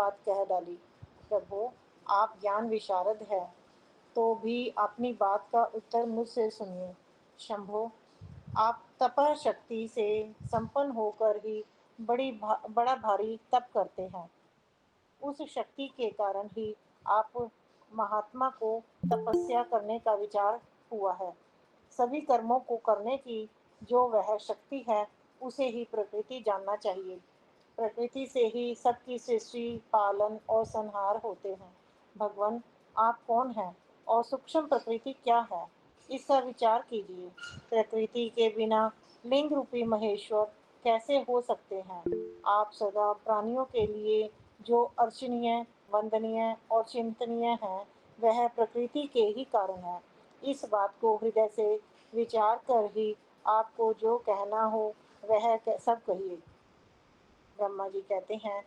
बात कह डाली। प्रभु, आप ज्ञान विशारद हैं, तो भी अपनी बात का उत्तर मुझसे सुनिए। शंभो, आप तपः शक्ति से संपन्न होकर ही बड़ा भारी तप करते हैं। उस शक्ति के कारण ही आप महात्मा को तपस्या करने का विचार हुआ है। सभी कर्मों को करने की जो वह शक्ति है, उसे ही प्रकृति जानना चाहिए। प्रकृति से ही सबकी सृष्टि, पालन और संहार होते हैं। भगवान, आप कौन हैं और सूक्ष्म प्रकृति क्या है, इसका विचार कीजिए। प्रकृति के बिना लिंग रूपी महेश्वर कैसे हो सकते हैं? आप सदा प्राणियों के लिए जो अर्चनीय, वंदनीय और चिंतनीय है, वह प्रकृति के ही कारण है। इस बात को हृदय से विचार कर ही आपको जो कहना हो वह सब कहिए। ब्रह्मा जी कहते हैं,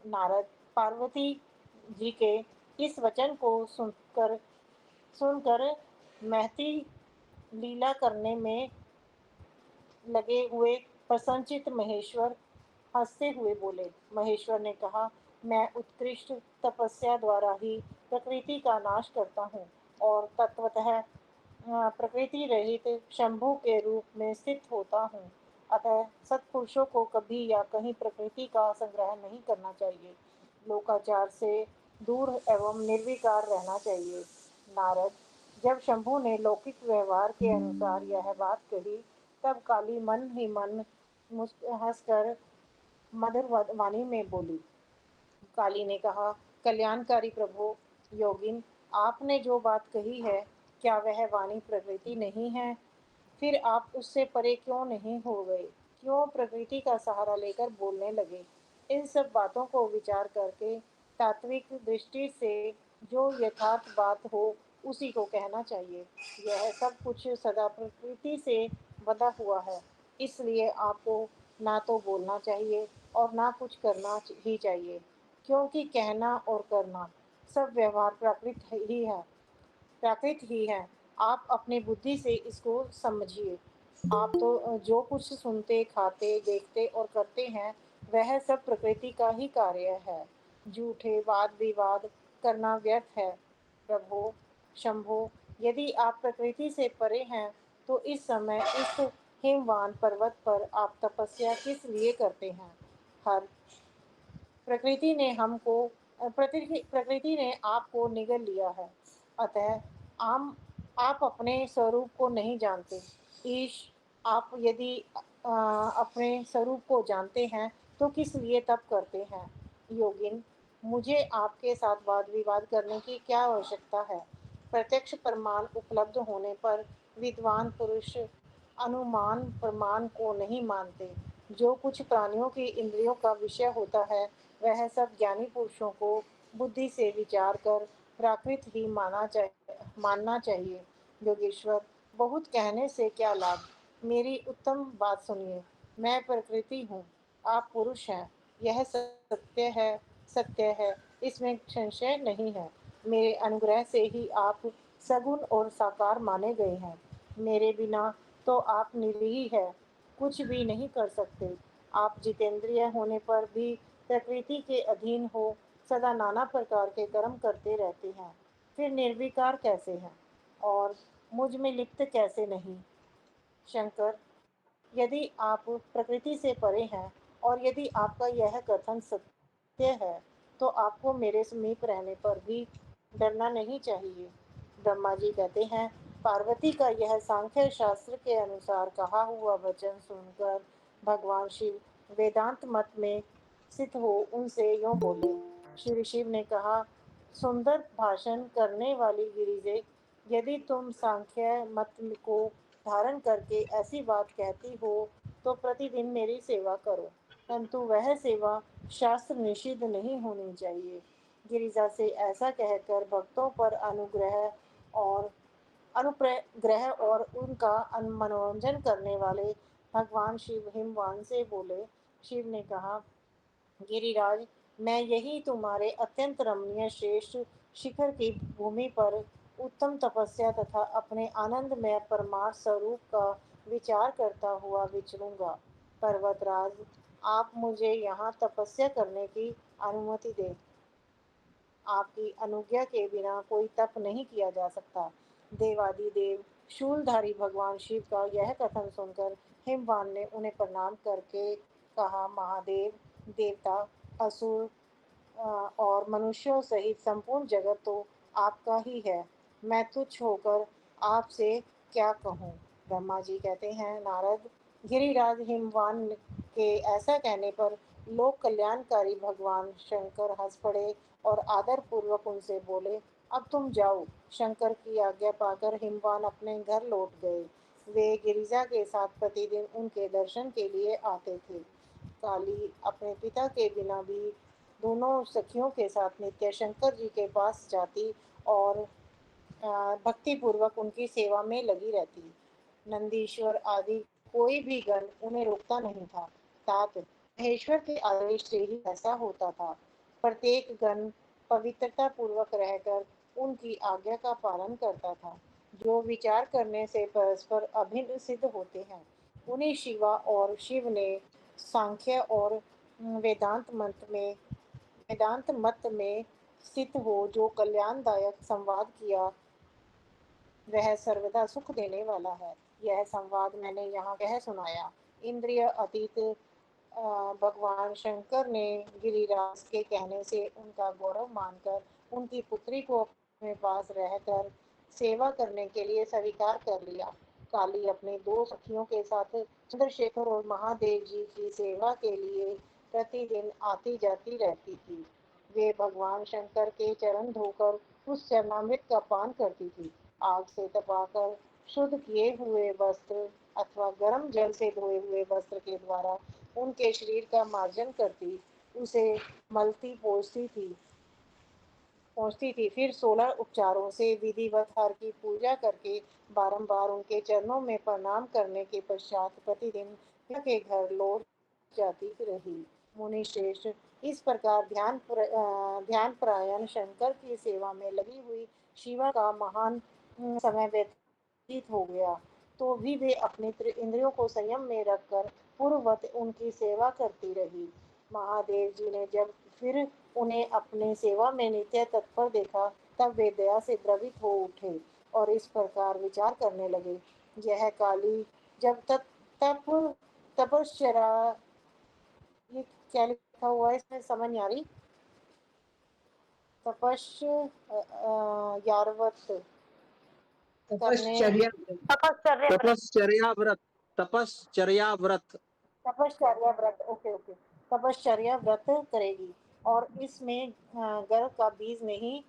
नारद पार्वती जी के इस वचन को सुनकर महती लीला करने में लगे हुए प्रसन्नचित्त महेश्वर हंसते हुए बोले। महेश्वर ने कहा, मैं उत्कृष्ट तपस्या द्वारा ही प्रकृति का नाश करता हूँ और तत्वतः प्रकृति रहित शंभु के रूप में स्थित होता हूँ। अतः सत्पुरुषों को कभी या कहीं प्रकृति का संग्रह नहीं करना चाहिए। लोकाचार से दूर एवं निर्विकार रहना चाहिए। नारद, जब शंभु ने लौकिक व्यवहार के अनुसार यह बात कही, तब काली मन ही मन हंसकर मधुर वाणी में बोली। काली ने कहा, कल्याणकारी प्रभु, योगिन, आपने जो बात कही है, क्या वह वाणी प्रकृति नहीं है? फिर आप उससे परे क्यों नहीं हो गए? क्यों प्रकृति का सहारा लेकर बोलने लगे? इन सब बातों को विचार करके तात्विक दृष्टि से जो यथार्थ बात हो, उसी को कहना चाहिए। यह सब कुछ सदा प्रकृति से बंधा हुआ है, इसलिए आपको ना तो बोलना चाहिए और ना कुछ करना ही चाहिए, क्योंकि कहना और करना सब व्यवहार प्राकृत ही है। आप अपनी बुद्धि से इसको समझिए। आप तो जो कुछ सुनते, खाते, देखते और करते हैं, वह सब प्रकृति का ही कार्य है। झूठे वाद विवाद करना व्यर्थ है। प्रभो, शंभो, यदि आप प्रकृति से परे हैं, तो इस समय इस हिमवान पर्वत पर आप तपस्या किस लिए करते हैं? हर प्रकृति ने हमको प्रकृति ने आपको निगल लिया है। अतः आम आप अपने स्वरूप को नहीं जानते। ईश, आप यदि अपने स्वरूप को जानते हैं, तो किस लिए तप करते हैं? योगिन, मुझे आपके साथ वाद विवाद करने की क्या आवश्यकता है? प्रत्यक्ष प्रमाण उपलब्ध होने पर विद्वान पुरुष अनुमान प्रमाण को नहीं मानते। जो कुछ प्राणियों की इंद्रियों का विषय होता है, वह सब ज्ञानी पुरुषों को बुद्धि से विचार कर प्राकृत ही मानना चाहिए। योगेश्वर, बहुत कहने से क्या लाभ? मेरी उत्तम बात सुनिए। मैं प्रकृति हूँ, आप पुरुष हैं। यह सत्य है, इसमें संशय नहीं है। मेरे अनुग्रह से ही आप सगुण और साकार माने गए हैं। मेरे बिना तो आप निरीह है, कुछ भी नहीं कर सकते। आप जितेंद्रिय होने पर भी प्रकृति के अधीन हो सदा नाना प्रकार के कर्म करते रहते हैं। फिर निर्विकार कैसे हैं और मुझ में लिप्त कैसे नहीं? शंकर, यदि आप प्रकृति से परे हैं और यदि आपका यह कथन सत्य है, तो आपको मेरे समीप रहने पर भी डरना नहीं चाहिए। ब्रह्मा जी कहते हैं, पार्वती का यह सांख्य शास्त्र के अनुसार कहा हुआ वचन सुनकर भगवान शिव वेदांत मत में स्थित हो उनसे यूं बोले। श्री शिव ने कहा, सुंदर भाषण करने वाली गिरिजे, यदि तुम सांख्य मत को धारण करके ऐसी बात कहती हो, तो प्रतिदिन मेरी सेवा करो, परंतु वह सेवा शास्त्र निषिद्ध नहीं होनी चाहिए। गिरिजा से ऐसा कहकर भक्तों पर और अनुप्रग्रह और उनका मनोरंजन करने वाले भगवान शिव हिमवान से बोले। शिव ने कहा, गिरिराज, मैं यही तुम्हारे अत्यंत रमणीय श्रेष्ठ शिखर की भूमि पर उत्तम तपस्या तथा अपने आनंदमय परमार्थ स्वरूप का विचार करता हुआ विचरूंगा। पर्वतराज, आप मुझे यहाँ तपस्या करने की अनुमति दें। आपकी अनुज्ञा के बिना कोई तप नहीं किया जा सकता। देवादिदेव शूलधारी भगवान शिव का यह कथन सुनकर हिमवान ने उन्हें प्रणाम करके कहा, महादेव, देवता, असुर और मनुष्यों सहित संपूर्ण जगत तो आपका ही है। मैं तुच्छ होकर आपसे क्या कहूँ। ब्रह्मा जी कहते हैं, नारद, गिरिराज हिमवान के ऐसा कहने पर लोक कल्याणकारी भगवान शंकर हंस पड़े और आदर पूर्वक उनसे बोले, अब तुम जाओ। शंकर की आज्ञा पाकर हिमवान अपने घर लौट गए। वे गिरिजा के साथ प्रतिदिन उनके दर्शन के लिए आते थे। काली अपने पिता के बिना भी दोनों सखियों के साथ नित्य शंकर जी के पास जाती और भक्ति पूर्वक उनकी सेवा में लगी रहती। नंदीश्वर आदि कोई भी गण उन्हें रोकता नहीं था। तात महेश्वर के आदेश से ही ऐसा होता था। प्रत्येक गण पवित्रता पूर्वक रहकर उनकी आज्ञा का पालन करता था। जो विचार करने से परस्पर अभिन्न सिद्ध होते हैं, उन्हें शिवा और शिव ने सांख्य और वेदांत मत में स्थित हो जो कल्याणदायक संवाद किया, वह सर्वदा सुख देने वाला है। यह संवाद मैंने यहाँ कह सुनाया। इंद्रिय अतीत भगवान शंकर ने गिरिराज के कहने से उनका गौरव मानकर उनकी पुत्री को अपने पास रहकर सेवा करने के लिए स्वीकार कर लिया। काली अपने दो सखियों के साथ चंद्रशेखर और महादेव जी की सेवा के लिए प्रतिदिन आती जाती रहती थी। वे भगवान शंकर के चरण धोकर उस चरणामृत का पान करती थी। आग से तपाकर शुद्ध किए हुए वस्त्र अथवा गर्म जल से धोए हुए वस्त्र के द्वारा उनके शरीर का मार्जन करती, उसे मलती पहुँचती थी। फिर 16 उपचारों से विधिवत हर की पूजा करके बारंबार उनके चरणों में प्रणाम करने के पश्चात प्रतिदिन पिता के घर लौट जाती रही। मुनि श्रेष्ठ, इस प्रकार ध्यान परायण शंकर की सेवा में लगी हुई शिवा का महान समय व्यतीत हो गया, तो भी वे अपने इंद्रियों को संयम में रखकर पूर्ववत उनकी सेवा करती रही। महादेव जी ने जब फिर उन्हें अपने सेवा में नित्य तत्पर देखा, तब वे दया से द्रवित हो उठे और इस प्रकार विचार करने लगे, यह काली जब तक तप तपश्चरा, ये क्या लिखा हुआ है इसमें समझ नहीं आ रही। यारवत करने तपश्चर्या तपश्चर्या तपश्चर्या व्रत तपश्चर्या व्रत तपश्चर्या व्रत, ओके ओके, तपश्चर्या व्रत करेगी और इसमें गर्भ का बीज नहीं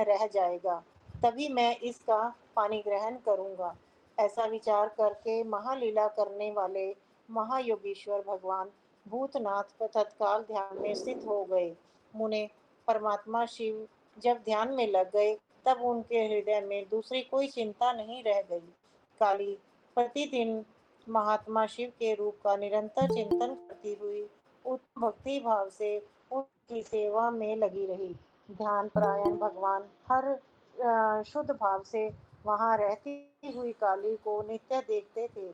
रह जाएगा, तभी मैं इसका पानी ग्रहण करूंगा। ऐसा विचार करके महालीला करने वाले महायोगीश्वर भगवान भूतनाथ तत्काल ध्यान में स्थित हो गए। मुने परमात्मा शिव जब ध्यान में लग गए, तब उनके हृदय में दूसरी कोई चिंता नहीं रह गई। काली प्रतिदिन महात्मा शिव के रूप का निरंतर चिंतन करती हुई उत्तम भक्ति भाव से उनकी सेवा में लगी रही। ध्यान परायण भगवान हर शुद्ध भाव से वहां रहती हुई काली को नित्य देखते थे।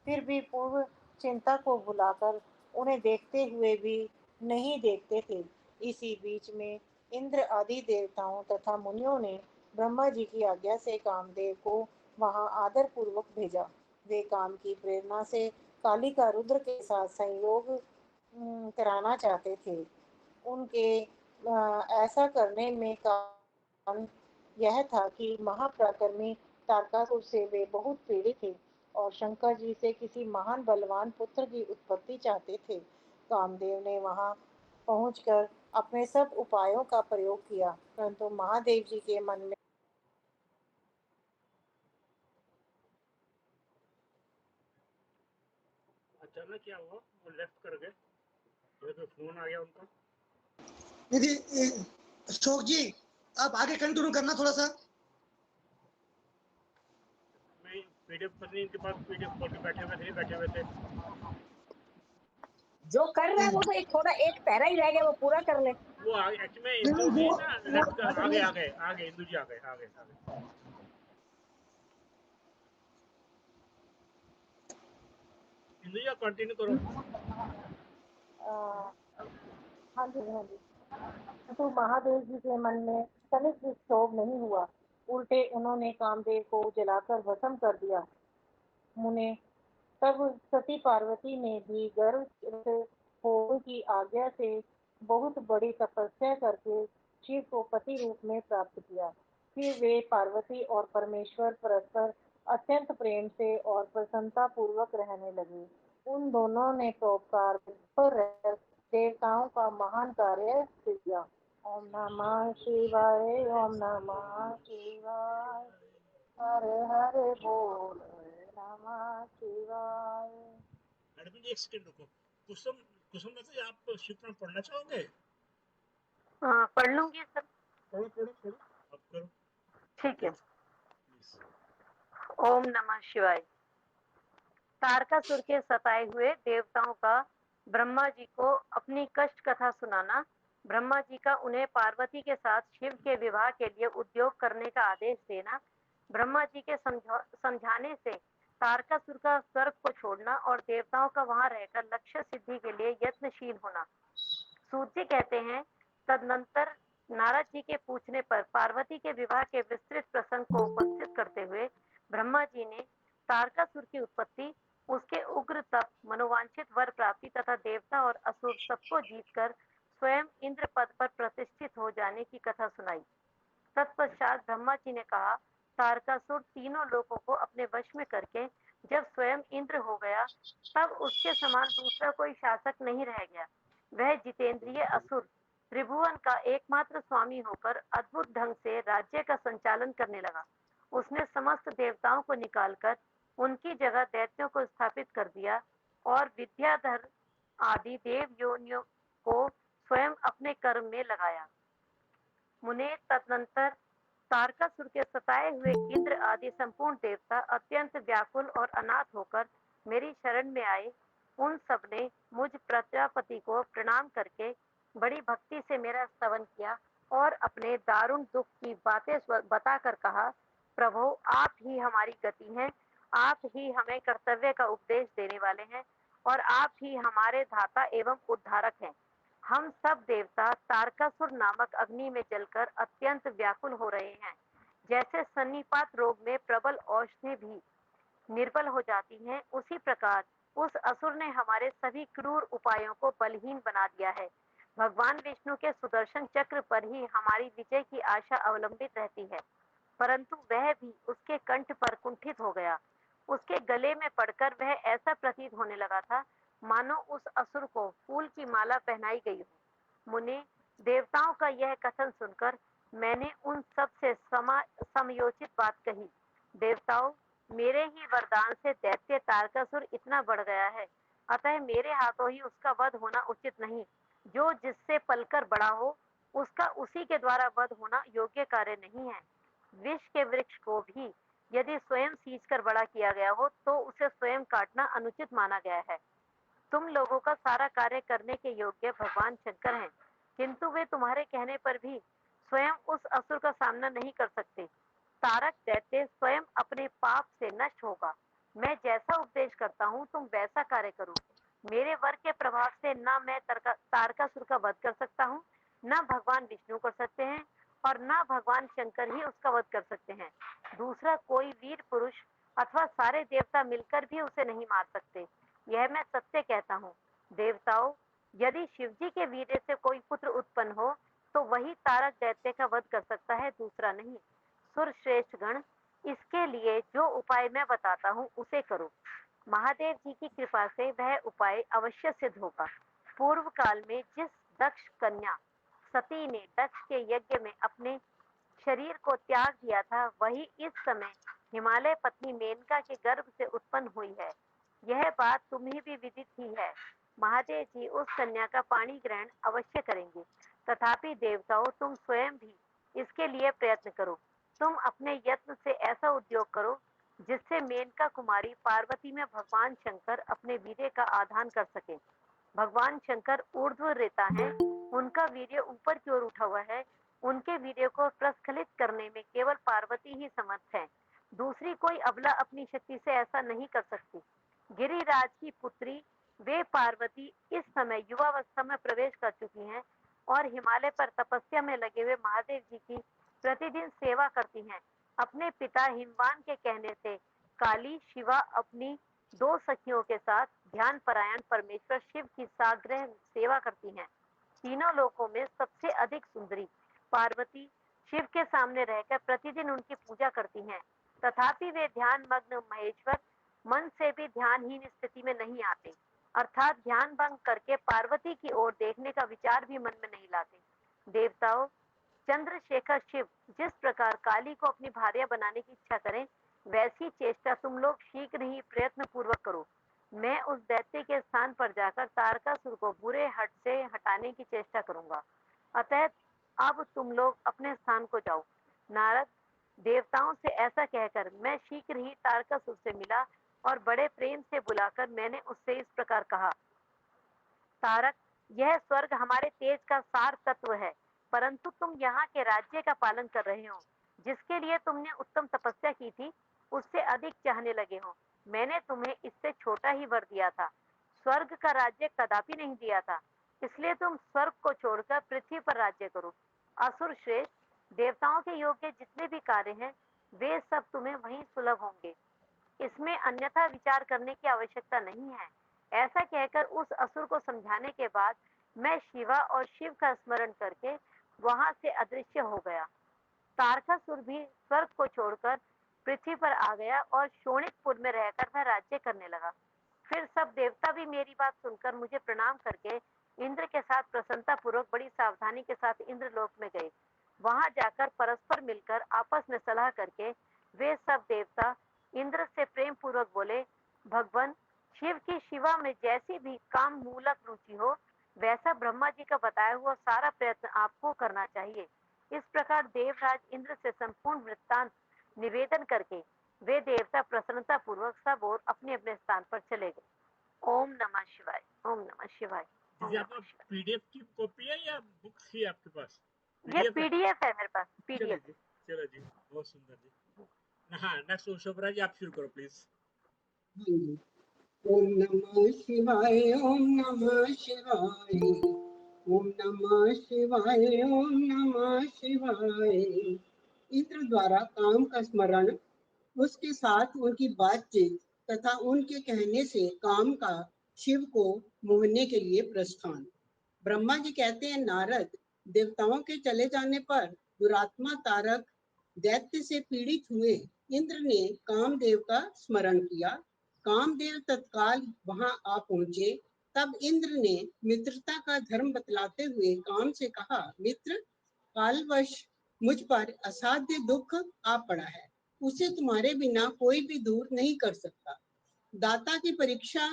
फिर भी पूर्व चिंता को भुलाकर उन्हें देखते हुए भी नहीं देखते थे। इसी बीच में इंद्र आदि देवताओं तथा मुनियों ने ब्रह्मा जी की आज्ञा से कामदेव को वहां आदर पूर्वक भेजा। वे काम की प्रेरणा से काली का रुद्र के साथ संयोग कराना चाहते थे। उनके ऐसा करने में कारण यह था कि महापराक्रमी तारकासुर से वे बहुत पीड़ित थे और शंकर जी से किसी महान बलवान पुत्र की उत्पत्ति चाहते थे। कामदेव ने वहां पहुंचकर अपने सब उपायों का प्रयोग किया, परंतु महादेव जी के मन में अचानक क्या हुआ, वो लेफ्ट कर गए, तो फोन आ गया उनका। यदि अशोक जी आप आगे कंटिन्यू करना थोड़ा सा। मैं पीडीएफ पत्नी इनके पास पीडीएफ खोल के बैठे हुए थे। जो कर रहा है वो तो एक थोड़ा एक पैरा ही रह गया, वो पूरा कर ले। वो एक्चुअली में इंदू जी ना लेफ्ट कर आ गए इंदू जी आ गए। इंदू जी कंटिन्यू करो। हाँ जी हाँ जी। परंतु महादेव जी के मन में तनिक भी क्षोभ नहीं हुआ। उल्टे उन्होंने कामदेव को जलाकर भस्म कर दिया। मुने तब सती पार्वती ने भी गर्व से होम की आज्ञा से बहुत बड़ी तपस्या करके शिव को पति रूप में प्राप्त किया। फिर वे पार्वती और परमेश्वर परस्पर अत्यंत प्रेम से और प्रसन्नता पूर्वक रहने लगे। उन दोनों ने परोपकार पर रहकर देवताओं का महान कार्य किया। ओम नमः शिवाय, ओम नमः शिवाय, हर हर बोल, नमः शिवाय। मैडम जी एक सेकंड रुको। कुसुम कुसुम लता जी आप शिवपुराण पढ़ना चाहोगे? हाँ, पढ़ लूंगी सर। पढ़ो पढ़ो पढ़ो, आप करो ठीक है। प्लीज। ओम नमः शिवाय। तारकासुर के सताए हुए देवताओं का ब्रह्मा जी को अपनी कष्ट कथा सुनाना, ब्रह्मा जी का उन्हें पार्वती के साथ शिव के विवाह के लिए उद्योग करने का आदेश देना, ब्रह्मा जी के समझाने से तारकासुर का स्वर्ग को छोड़ना और देवताओं का वहां रहकर लक्ष्य सिद्धि के लिए यत्नशील होना। सूत जी कहते हैं, तदनंतर नारद जी के पूछने पर पार्वती के विवाह के विस्तृत प्रसंग को उपस्थित करते हुए ब्रह्मा जी ने तारकासुर की उत्पत्ति, उसके उग्र तप, मनोवांछित वर प्राप्ति तथा देवता और असुर सबको जीतकर स्वयं इंद्र पद पर प्रतिष्ठित हो जाने की कथा सुनाई। तत्पश्चात ब्रह्मा जी ने कहा, तारकासुर तीनों लोगों को अपने वश में करके जब स्वयं इंद्र हो गया, तब उसके समान दूसरा कोई शासक नहीं रह गया। वह जितेंद्रिय असुर त्रिभुवन का एकमात्र स्वामी होकर अद्भुत ढंग से राज्य का संचालन करने लगा। उसने समस्त देवताओं को निकालकर उनकी जगह दैत्यों को स्थापित कर दिया और विद्याधर आदि देव योनियों को स्वयं अपने कर्म में लगाया। मुने तदनंतर तारकासुर के सताए हुए इंद्र आदि संपूर्ण देवता अत्यंत व्याकुल और अनाथ होकर मेरी शरण में आए। उन सब ने मुझ प्रजापति को प्रणाम करके बड़ी भक्ति से मेरा स्तवन किया और अपने दारुण दुख की बातें बताकर कहा, प्रभु आप ही हमारी गति हैं, आप ही हमें कर्तव्य का उपदेश देने वाले हैं और आप ही हमारे धाता एवं उद्धारक हैं। हम सब देवता तारकासुर नामक अग्नि में जलकर अत्यंत व्याकुल हो रहे हैं। जैसे सन्निपात रोग में प्रबल औषधि भी निर्बल हो जाती हैं, उसी प्रकार उस असुर ने हमारे सभी क्रूर उपायों को बलहीन बना दिया है। भगवान विष्णु के सुदर्शन चक्र पर ही हमारी विजय की आशा अवलंबित रहती है, परंतु वह भी उसके कंठ पर कुंठित हो गया। उसके गले में पड़कर वह ऐसा प्रतीत होने लगा था मानो उस असुर को फूल की माला पहनाई गई हो। मुने, देवताओं का यह कथन सुनकर मैंने उन सब से समयोचित बात कही। देवताओं, मेरे ही वरदान से दैत्य तारकासुर इतना बढ़ गया है, अतः मेरे हाथों ही उसका वध होना उचित नहीं। जो जिससे पलकर बड़ा हो, उसका उसी के द्वारा वध होना योग्य कार्य नहीं है। विष के वृक्ष को भी यदि स्वयं सींचकर बड़ा किया गया हो, तो उसे स्वयं काटना अनुचित माना गया है। तुम लोगों का सारा कार्य करने के योग्य भगवान शंकर हैं, किंतु वे तुम्हारे कहने पर भी स्वयं उस असुर का सामना नहीं कर सकते। तारक दैत्य स्वयं अपने पाप से नष्ट होगा। मैं जैसा उपदेश करता हूँ तुम वैसा कार्य करो। मेरे वर के प्रभाव से न मैं तारकासुर का वध कर सकता हूँ, न भगवान विष्णु कर सकते हैं और न भगवान शंकर ही उसका वध कर सकते हैं। दूसरा कोई वीर पुरुष अथवा सारे देवता मिलकर भी उसे नहीं मार सकते। यह मैं सत्य कहता हूँ। देवताओं, यदि शिव जी के वीर्य से कोई पुत्र उत्पन्न हो, तो वही तारक दैत्य का वध कर सकता है, दूसरा नहीं। सुर श्रेष्ठ गण, इसके लिए जो उपाय मैं बताता हूँ उसे करो। महादेव जी की कृपा से वह उपाय अवश्य सिद्ध होगा। पूर्व काल में जिस दक्ष कन्या सती ने दक्ष के यज्ञ में अपने शरीर को त्याग दिया था, वही इस समय हिमालय पत्नी मेनका के गर्भ से उत्पन्न हुई है। यह बात तुम्हें भी विदित ही है। महादेव जी उस कन्या का पाणी ग्रहण अवश्य करेंगे। तथापि देवताओं, तुम स्वयं भी इसके लिए प्रयत्न करो। तुम अपने यत्न से ऐसा उद्योग करो जिससे मेनका कुमारी पार्वती में भगवान शंकर अपने वीर्य का आधान कर सके। भगवान शंकर ऊर्ध्व रेता है, उनका वीर्य ऊपर की ओर उठा हुआ है। उनके वीर्य को प्रस्खलित करने में केवल पार्वती ही समर्थ है, दूसरी कोई अबला अपनी शक्ति से ऐसा नहीं कर सकती। गिरिराज की पुत्री वे पार्वती इस समय युवावस्था में प्रवेश कर चुकी हैं और हिमालय पर तपस्या में लगे हुए महादेव जी की प्रतिदिन सेवा करती हैं। अपने पिता हिमवान के कहने से काली शिवा अपनी 2 सखियों के साथ ध्यान परायण परमेश्वर शिव की साग्रह सेवा करती हैं। तीनों लोकों में सबसे अधिक सुंदरी पार्वती शिव के सामने रहकर प्रतिदिन उनकी पूजा करती हैं। तथापि वे ध्यान मग्न महेश्वर मन से भी ध्यानहीन स्थिति में नहीं आते, अर्थात ध्यान भंग करके पार्वती की ओर देखने का विचार भी मन में नहीं लाते। देवताओं, चंद्रशेखर शिव जिस प्रकार काली को अपनी भार्या बनाने की इच्छा करें, वैसी चेष्टा तुम लोग शीघ्र ही प्रयत्न पूर्वक करो। मैं उस दैत्य के स्थान पर जाकर तारकासुर को बुरे हट से हटाने की चेष्टा करूंगा। अतः अब तुम लोग अपने स्थान को जाओ। नारद, देवताओं से ऐसा कहकर मैं शीघ्र ही तारकासुर से मिला और बड़े प्रेम से बुलाकर मैंने उससे इस प्रकार कहा, तारक, यह स्वर्ग हमारे तेज का सार तत्व है, परंतु तुम यहाँ के राज्य का पालन कर रहे हो, जिसके लिए तुमने उत्तम तपस्या की थी, उससे अधिक चाहने लगे हो। मैंने तुम्हें इससे छोटा ही वर दिया था, स्वर्ग का राज्य कदापि नहीं दिया था, इसलिए तुम स्वर्ग को छोड़कर पृथ्वी पर राज्य करो। असुर श्रेष्ठ, देवताओं के योग्य जितने भी कार्य हैं, वे सब तुम्हें वहीं सुलभ होंगे, इसमें अन्यथा विचार करने की आवश्यकता नहीं है। ऐसा कहकर उस असुर को समझाने के बाद मैं शिवा और शिव का स्मरण करके वहां से अदृश्य हो गया। तारकासुर भी स्वर्ग को छोड़कर पृथ्वी पर आ गया और शोणितपुर में रहकर वह राज्य करने लगा। फिर सब देवता भी मेरी बात सुनकर मुझे प्रणाम करके इंद्र के साथ प्रसन्नता पूर्वक बड़ी सावधानी के साथ इंद्रलोक में गए। वहां जाकर परस्पर मिलकर आपस में सलाह करके वे सब देवता इंद्र से प्रेम पूर्वक बोले, भगवान शिव की शिवा में जैसी भी काम मूलक रुचि हो, वैसा ब्रह्मा जी का बताया हुआ सारा प्रयत्न आपको करना चाहिए। इस प्रकार देवराज इंद्र से संपूर्ण वृत्तांत निवेदन करके वे देवता प्रसन्नता पूर्वक सब और अपने अपने स्थान पर चले गए। ओम नमः शिवाय, ओम नमः शिवाय, ओम जी, नमः आपका शिवाय। पीडीएफ की कॉपी है या बुक्स ही आपके पास? ये पीडीएफ है? पीडीएफ है मेरे पास, चलो पीडीएफ। जी, चलो जी, बहुत सुंदर जी। हाँ, नेक्स्ट शोभरा जी, आप शुरू करो प्लीज। ओम नमः शिवाय, ओम नमः शिवाय, ओम नमः शिवाय, ओम नमः शिवाय। इंद्र द्वारा काम का स्मरण, उसके साथ उनकी बातचीत तथा उनके कहने से काम का शिव को मोहने के लिए प्रस्थान। ब्रह्मा जी कहते हैं, नारद, देवताओं के चले जाने पर दुरात्मा तारक दैत्य से पीड़ित हुए इंद्र ने कामदेव का स्मरण किया। कामदेव तत्काल वहां आ पहुंचे। तब इंद्र ने मित्रता का धर्म बतलाते हुए काम से कहा, मित्र, कालवश मुझ पर असाध्य दुख आ पड़ा है, उसे तुम्हारे बिना कोई भी दूर नहीं कर सकता। दाता की परीक्षा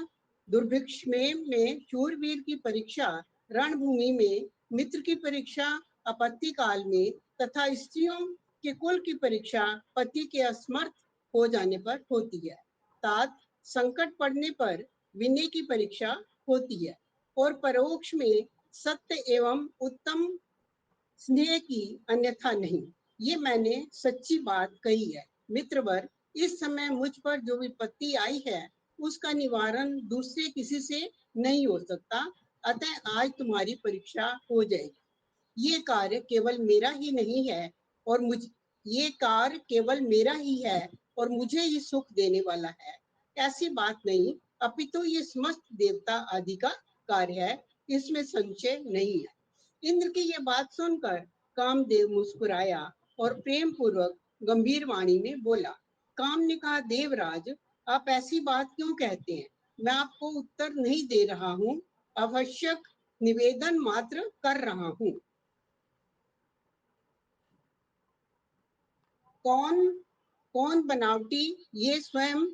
दुर्भिक्ष में शूरवीर की परीक्षा रणभूमि में, मित्र की परीक्षा आपत्ति काल में तथा स्त्रियों के कुल की परीक्षा पति के असमर्थ हो जाने पर होती है। तात संकट पड़ने पर विनय की परीक्षा होती है और परोक्ष में सत्य एवं उत्तम स्नेह की, अन्यथा नहीं। ये मैंने सच्ची बात कही है। मित्रवर, इस समय मुझ पर जो विपत्ति आई है उसका निवारण दूसरे किसी से नहीं हो सकता, अतः आज तुम्हारी परीक्षा हो जाएगी। ये कार्य केवल मेरा ही नहीं है और मुझे ही सुख देने वाला है, ऐसी बात नहीं, अपितु ये समस्त देवता आदि का कार्य है, इसमें संशय नहीं है। इंद्र की ये बात सुनकर कामदेव मुस्कुराया और प्रेम पूर्वक गंभीर वाणी में बोला। काम ने कहा, देवराज, आप ऐसी बात क्यों कहते हैं? मैं आपको उत्तर नहीं दे रहा हूँ, आवश्यक निवेदन मात्र कर रहा हूँ। कौन बनावटी, ये स्वयं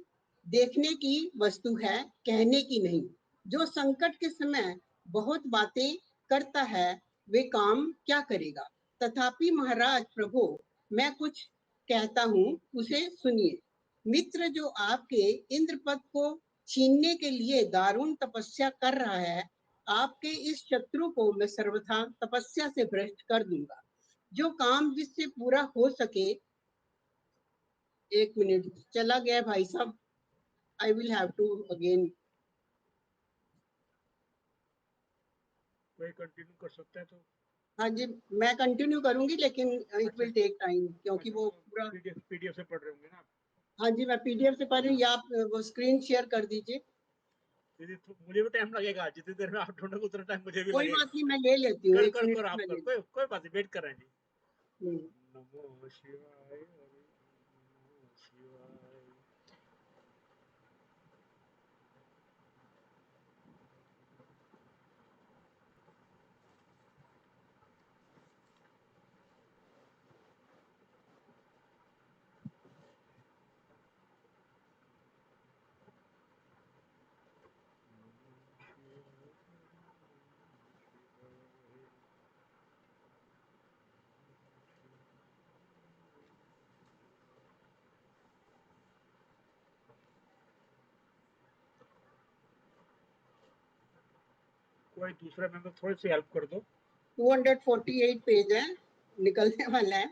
देखने की वस्तु है, कहने की नहीं। जो संकट के समय बहुत बातें करता है, वे काम क्या करेगा? तथापि महाराज प्रभु, मैं कुछ कहता हूँ, उसे सुनिए। मित्र, जो आपके इंद्र पद को छीनने के लिए दारुण तपस्या कर रहा है, आपके इस शत्रु को मैं सर्वथा तपस्या से भ्रष्ट कर दूंगा। जो काम जिससे पूरा हो सके, एक मिनट चला गया भाई साहब, I will have to again. कोई कंटिन्यू कर सकता है तो हाँ जी, मैं कंटिन्यू करूंगी, लेकिन इट विल टेक टाइम, क्योंकि वो पूरा पीडीएफ से पढ़ रहे होंगे ना आप? हाँ जी, मैं पीडीएफ से पढ़ रही हूँ, या आप वो स्क्रीन शेयर कर दीजिए। दीदी मुझे भी टाइम लगेगा, जितनी देर में आप ढूंढोगे उतना टाइम मुझे भी कोई लगेगा। बात नहीं, मैं ले लेती हूँ, कर 1 कर मिनट कर में आप कर, ले कोई बात नहीं, वेट कर रहे हैं जी। हम्म। नमो शिवाय, नमो शिवाय। कोई दूसरा मेंबर थोड़ी सी हेल्प कर दो। 248 पेज है, निकलने वाला है।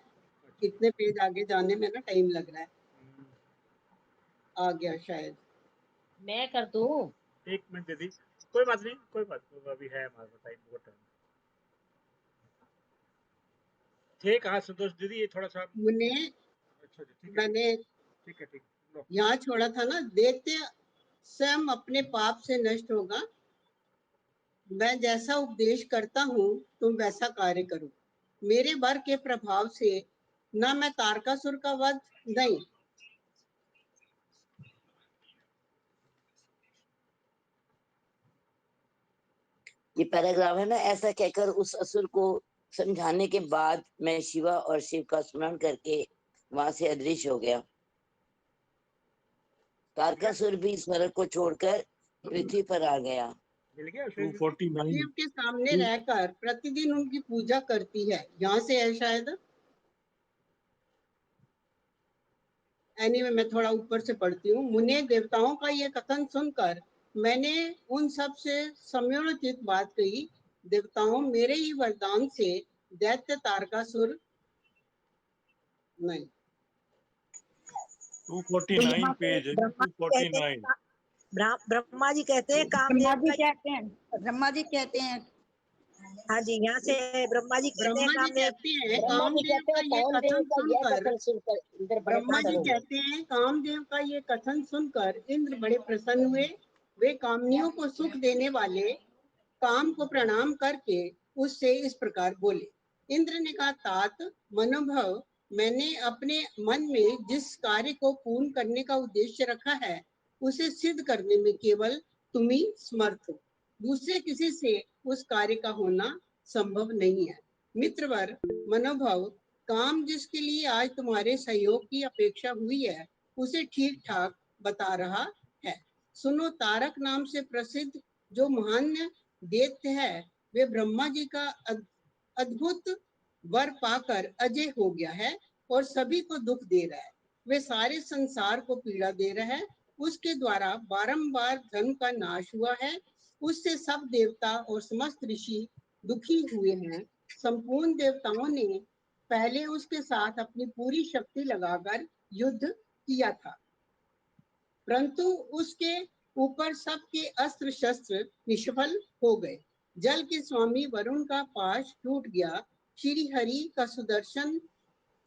कितने पेज आगे जाने में ना टाइम लग रहा है। आ गया शायद। मैं कर दूं? 1 मिनट दीदी, कोई बात नहीं, कोई बात नहीं, अभी है हमारे पास टाइम, बहुत टाइम। थे कहाँ संतोष दीदी, ये थोड़ा सा। मुने अच्छा जी, ठीक है मैंने ठीक है, ठीक लो। यहाँ छोड़ा था ना, देखते स्वयं अपने पाप से नष्ट होगा। मैं जैसा उपदेश करता हूँ तुम वैसा कार्य करो। मेरे वर के प्रभाव से न मैं तारकासुर का वध नहीं, ये पैराग्राफ है ना, ऐसा कहकर उस असुर को समझाने के बाद मैं शिवा और शिव का स्मरण करके वहां से अदृश्य हो गया। तारकासुर भी स्वर्ग को छोड़कर पृथ्वी पर आ गया। मिल गया 249 शिव के सामने रहकर प्रतिदिन उनकी पूजा करती है। यहाँ से है शायद। एनीवे मैं थोड़ा ऊपर से पढ़ती हूँ। मुने देवताओं का ये कथन सुनकर मैंने उन सब से सम्योचित बात कही। देवताओं, मेरे ही वरदान से दैत्य तारकासुर नहीं 249 पेज है, ब्रह्मा जी कहते 249। हैं, ब्रह्मा जी कहते हैं ब्रह्मा कामदेव जी का। कहते हैं, ब्रह्मा जी कहते हैं, हाँ जी, यहाँ से ब्रह्मा जी कहते हैं ब्रह्मा जी कामदेव। कहते हैं ब्रह्मा जी कामदेव कहते का हैं ये कामदेव कथन का यह सुनकर कथन सुनकर इंद्र बड़े ब्रह्मा जी प्रसन्न हुए। कहते हैं कामदेव का ये कथन सुनकर इंद्र बड़े प्रसन्न हुए। वे कामनियों को सुख देने वाले काम को प्रणाम करके उससे इस प्रकार बोले। इंद्र ने कहा, तात मनोभव, मैंने अपने मन में जिस कार्य को पूर्ण करने का उद्देश्य रखा है उसे सिद्ध करने में केवल तुम ही समर्थ हो। दूसरे किसी से उस कार्य का होना संभव नहीं है। मित्रवर मनोभव, काम जिसके लिए आज तुम्हारे सहयोग की अपेक्षा हुई है उसे ठीक ठाक बता रहा है। सुनो, तारक नाम से प्रसिद्ध जो महान दैत्य है, वे ब्रह्मा जी का अद्भुत वर पाकर अजय हो गया है और सभी को दुख दे रहा है। वे सारे संसार को पीड़ा दे रहा है। उसके द्वारा बारंबार धर्म का नाश हुआ है। उससे सब देवता और समस्त ऋषि दुखी हुए हैं। संपूर्ण देवताओं ने पहले उसके साथ अपनी पूरी शक्ति लगाकर युद्ध किया था, परंतु उसके ऊपर सबके अस्त्र शस्त्र निष्फल हो गए। जल के स्वामी वरुण का पाश टूट गया। श्री हरि का सुदर्शन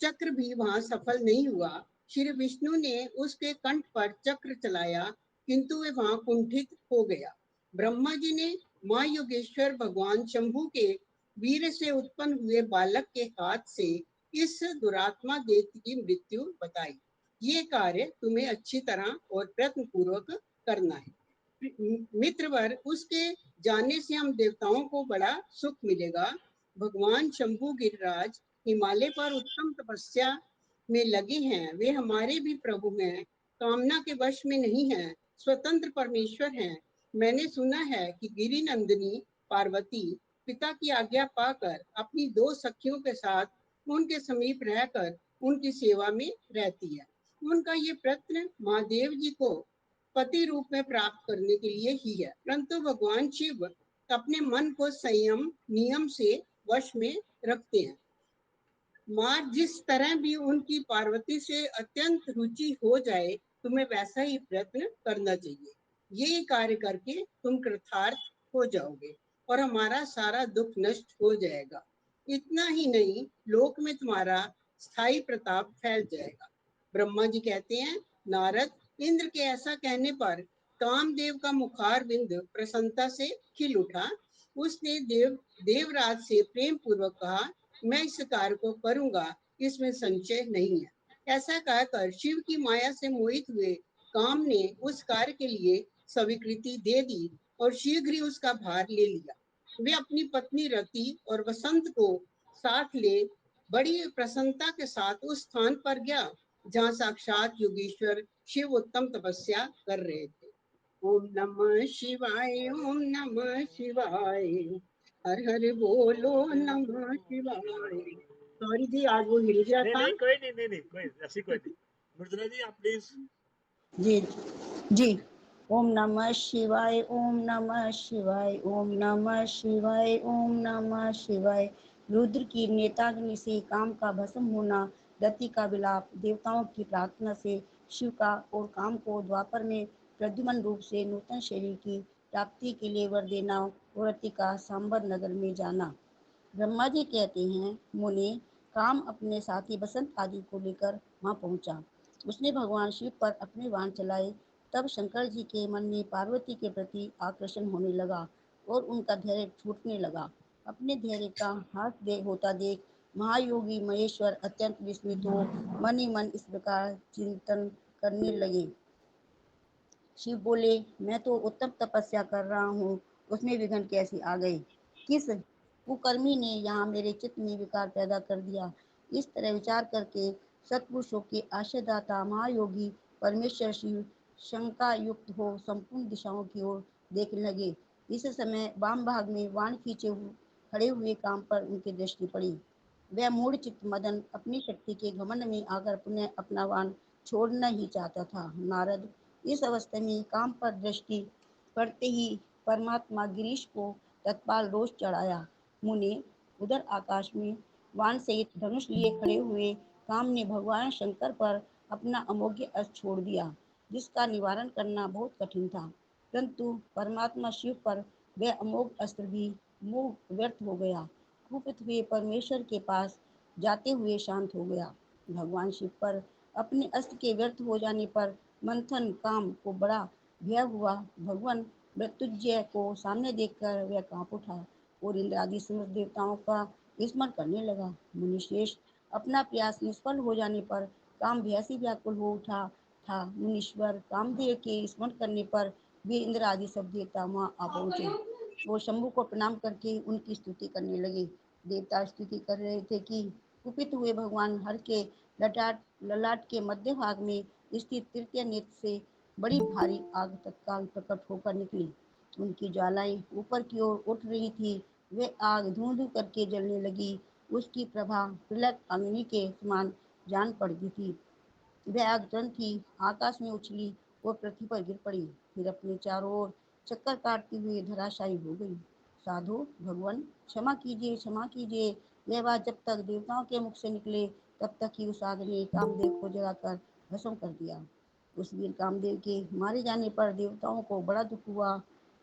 चक्र भी वहां सफल नहीं हुआ। श्री विष्णु ने उसके कंठ पर चक्र चलाया, किंतु वे वहां कुंठित हो गया। ब्रह्मा जी ने मां योगेश्वर भगवान शंभु के वीर से उत्पन्न हुए बालक के हाथ से इस दुरात्मा दैत्य की मृत्यु बताई। ये कार्य तुम्हें अच्छी तरह और प्रयत्न पूर्वक करना है। मित्रवर, उसके जाने से हम देवताओं को बड़ा सुख मिलेगा। भगवान शंभु गिरिराज हिमालय पर उत्तम तपस्या में लगे हैं। वे हमारे भी प्रभु हैं, कामना के वश में नहीं हैं, स्वतंत्र परमेश्वर हैं। मैंने सुना है कि गिरि नंदिनी पार्वती पिता की आज्ञा पाकर अपनी 2 सखियों के साथ उनके समीप रहकर उनकी सेवा में रहती है। उनका ये प्रयत्न महादेव जी को पति रूप में प्राप्त करने के लिए ही है, परंतु भगवान शिव अपने मन को संयम नियम से वश में रखते हैं। माँ जिस तरह भी उनकी पार्वती से अत्यंत रुचि हो जाए, तुम्हें वैसा ही प्रयत्न करना चाहिए। ये कार्य करके तुम कृतार्थ हो जाओगे और हमारा सारा दुख नष्ट हो जाएगा। इतना ही नहीं, लोक में तुम्हारा स्थायी प्रताप फैल जाएगा। ब्रह्मा जी कहते हैं, नारद, इंद्र के ऐसा कहने पर कामदेव का मुखार बिंद प्रसन्नता से खिल उठा। उसने देवराज से प्रेम पूर्वक कहा, मैं इस कार्य को करूंगा, इसमें संशय नहीं है। ऐसा कहकर शिव की माया से मोहित हुए काम ने उस कार्य के लिए स्वीकृति दे दी और शीघ्र ही उसका भार ले लिया। वे अपनी पत्नी रति और वसंत को साथ ले बड़ी प्रसन्नता के साथ उस स्थान पर गया जहाँ साक्षात योगेश्वर शिव उत्तम तपस्या कर रहे थे। ओम नमः शिवाय, ओम नमः शिवाय, हर हर बोलो नमः शिवाय। सॉरी जी, आज वो हिल गया नहीं था। नहीं कोई नहीं, नहीं नहीं कोई ऐसी कोई नहीं। मृदुला जी आप प्लीज। जी जी। ओम नमः शिवाय, ओम नमः शिवाय, ओम नमः शिवाय, ओम नमः शिवाय। रुद्र की नेताग्नि से काम का भस्म होना, रति का विलाप, देवताओं की प्रार्थना से शिव का और काम को द्वापर में प्रद्युमन रूप से नूतन शरीर की प्राप्ति के लिए वर देना और रति का सांबर नगर में जाना। ब्रह्मा जी कहते हैं, मुनि, काम अपने साथी बसंत आदि को लेकर वहां पहुंचा। उसने भगवान शिव पर अपने बाण चलाए। तब शंकर जी के मन में पार्वती के प्रति आकर्षण होने लगा और उनका धैर्य छूटने लगा। अपने धैर्य का हाथ होता देख महायोगी महेश्वर अत्यंत विस्मित हो मन ही मन इस प्रकार चिंतन करने लगे। शिव बोले, मैं तो उत्तम तपस्या कर रहा हूँ, उसमें विघ्न कैसे आ गए? किस कुकर्मी ने यहाँ मेरे चित्त में विकार पैदा कर दिया? इस तरह विचार करके सत्पुरुषों के आश्रयदाता महायोगी परमेश्वर शिव शंका युक्त हो संपूर्ण दिशाओं की ओर देखने लगे। इस समय वाम भाग में वाण खड़े हुए काम पर उनकी दृष्टि पड़ी। वह मूढ़ चित्त मदन अपनी शक्ति के घमंड में आकर पुनः अपना वाण छोड़ना ही चाहता था। नारद, इस अवस्था में काम पर दृष्टि पड़ते ही परमात्मा गिरीश को तत्काल रोष चढ़ाया। मुने, उधर आकाश में वाण सहित धनुष लिए खड़े हुए काम ने भगवान शंकर पर अपना अमोघ्य अस्त्र छोड़ दिया, जिसका निवारण करना बहुत कठिन था। परंतु परमात्मा शिव पर वह अमोघ अस्त्र भी मोह व्यर्थ हो गया। कुपित हुए परमेश्वर के पास जाते हुए शांत हो गया। भगवान शिव पर अपने अस्त्र के व्यर्थ हो जाने पर मंथन काम को बड़ा भय हुआ। भगवान मृत्युंजय को सामने देखकर वह कांप उठा और इंद्र आदि समस्त देवताओं का स्मरण करने लगा। मुनिश्रेष्ठ, अपना प्रयास निष्फल हो जाने पर काम भय से व्याकुल हो उठा था। मुनीश्वर कामदेव के स्मरण करने पर वे इंद्र आदि सब देवता वहां आ पहुंचे। वो शंभु को प्रणाम करके उनकी स्तुति करने लगे। देवता स्तुति कर रहे थे कि कुपित हुए भगवान हर के ललाट के मध्य भाग में स्थित तृतीय नेत्र से बड़ी भारी आग तत्काल प्रकट होकर निकली। उनकी ज्वालाएं ऊपर की ओर उठ रही थी। वे आग धूं धूं करके जलने लगी। उसकी प्रभा प्रलय अग्नि के समान जान पड़ती थी। वह आग तुरंत ही आकाश में उछली और पृथ्वी पर गिर पड़ी, फिर अपने चारों ओर चक्कर काटती हुई धराशायी हो गई। साधु, भगवान क्षमा कीजिए, क्षमा कीजिए। यह बात जब तक देवताओं के मुख से निकले तब तक ही उस आग ने कामदेव को जलाकर भस्म कर दिया। उस वीर कामदेव के मारे जाने पर देवताओं को बड़ा दुख हुआ।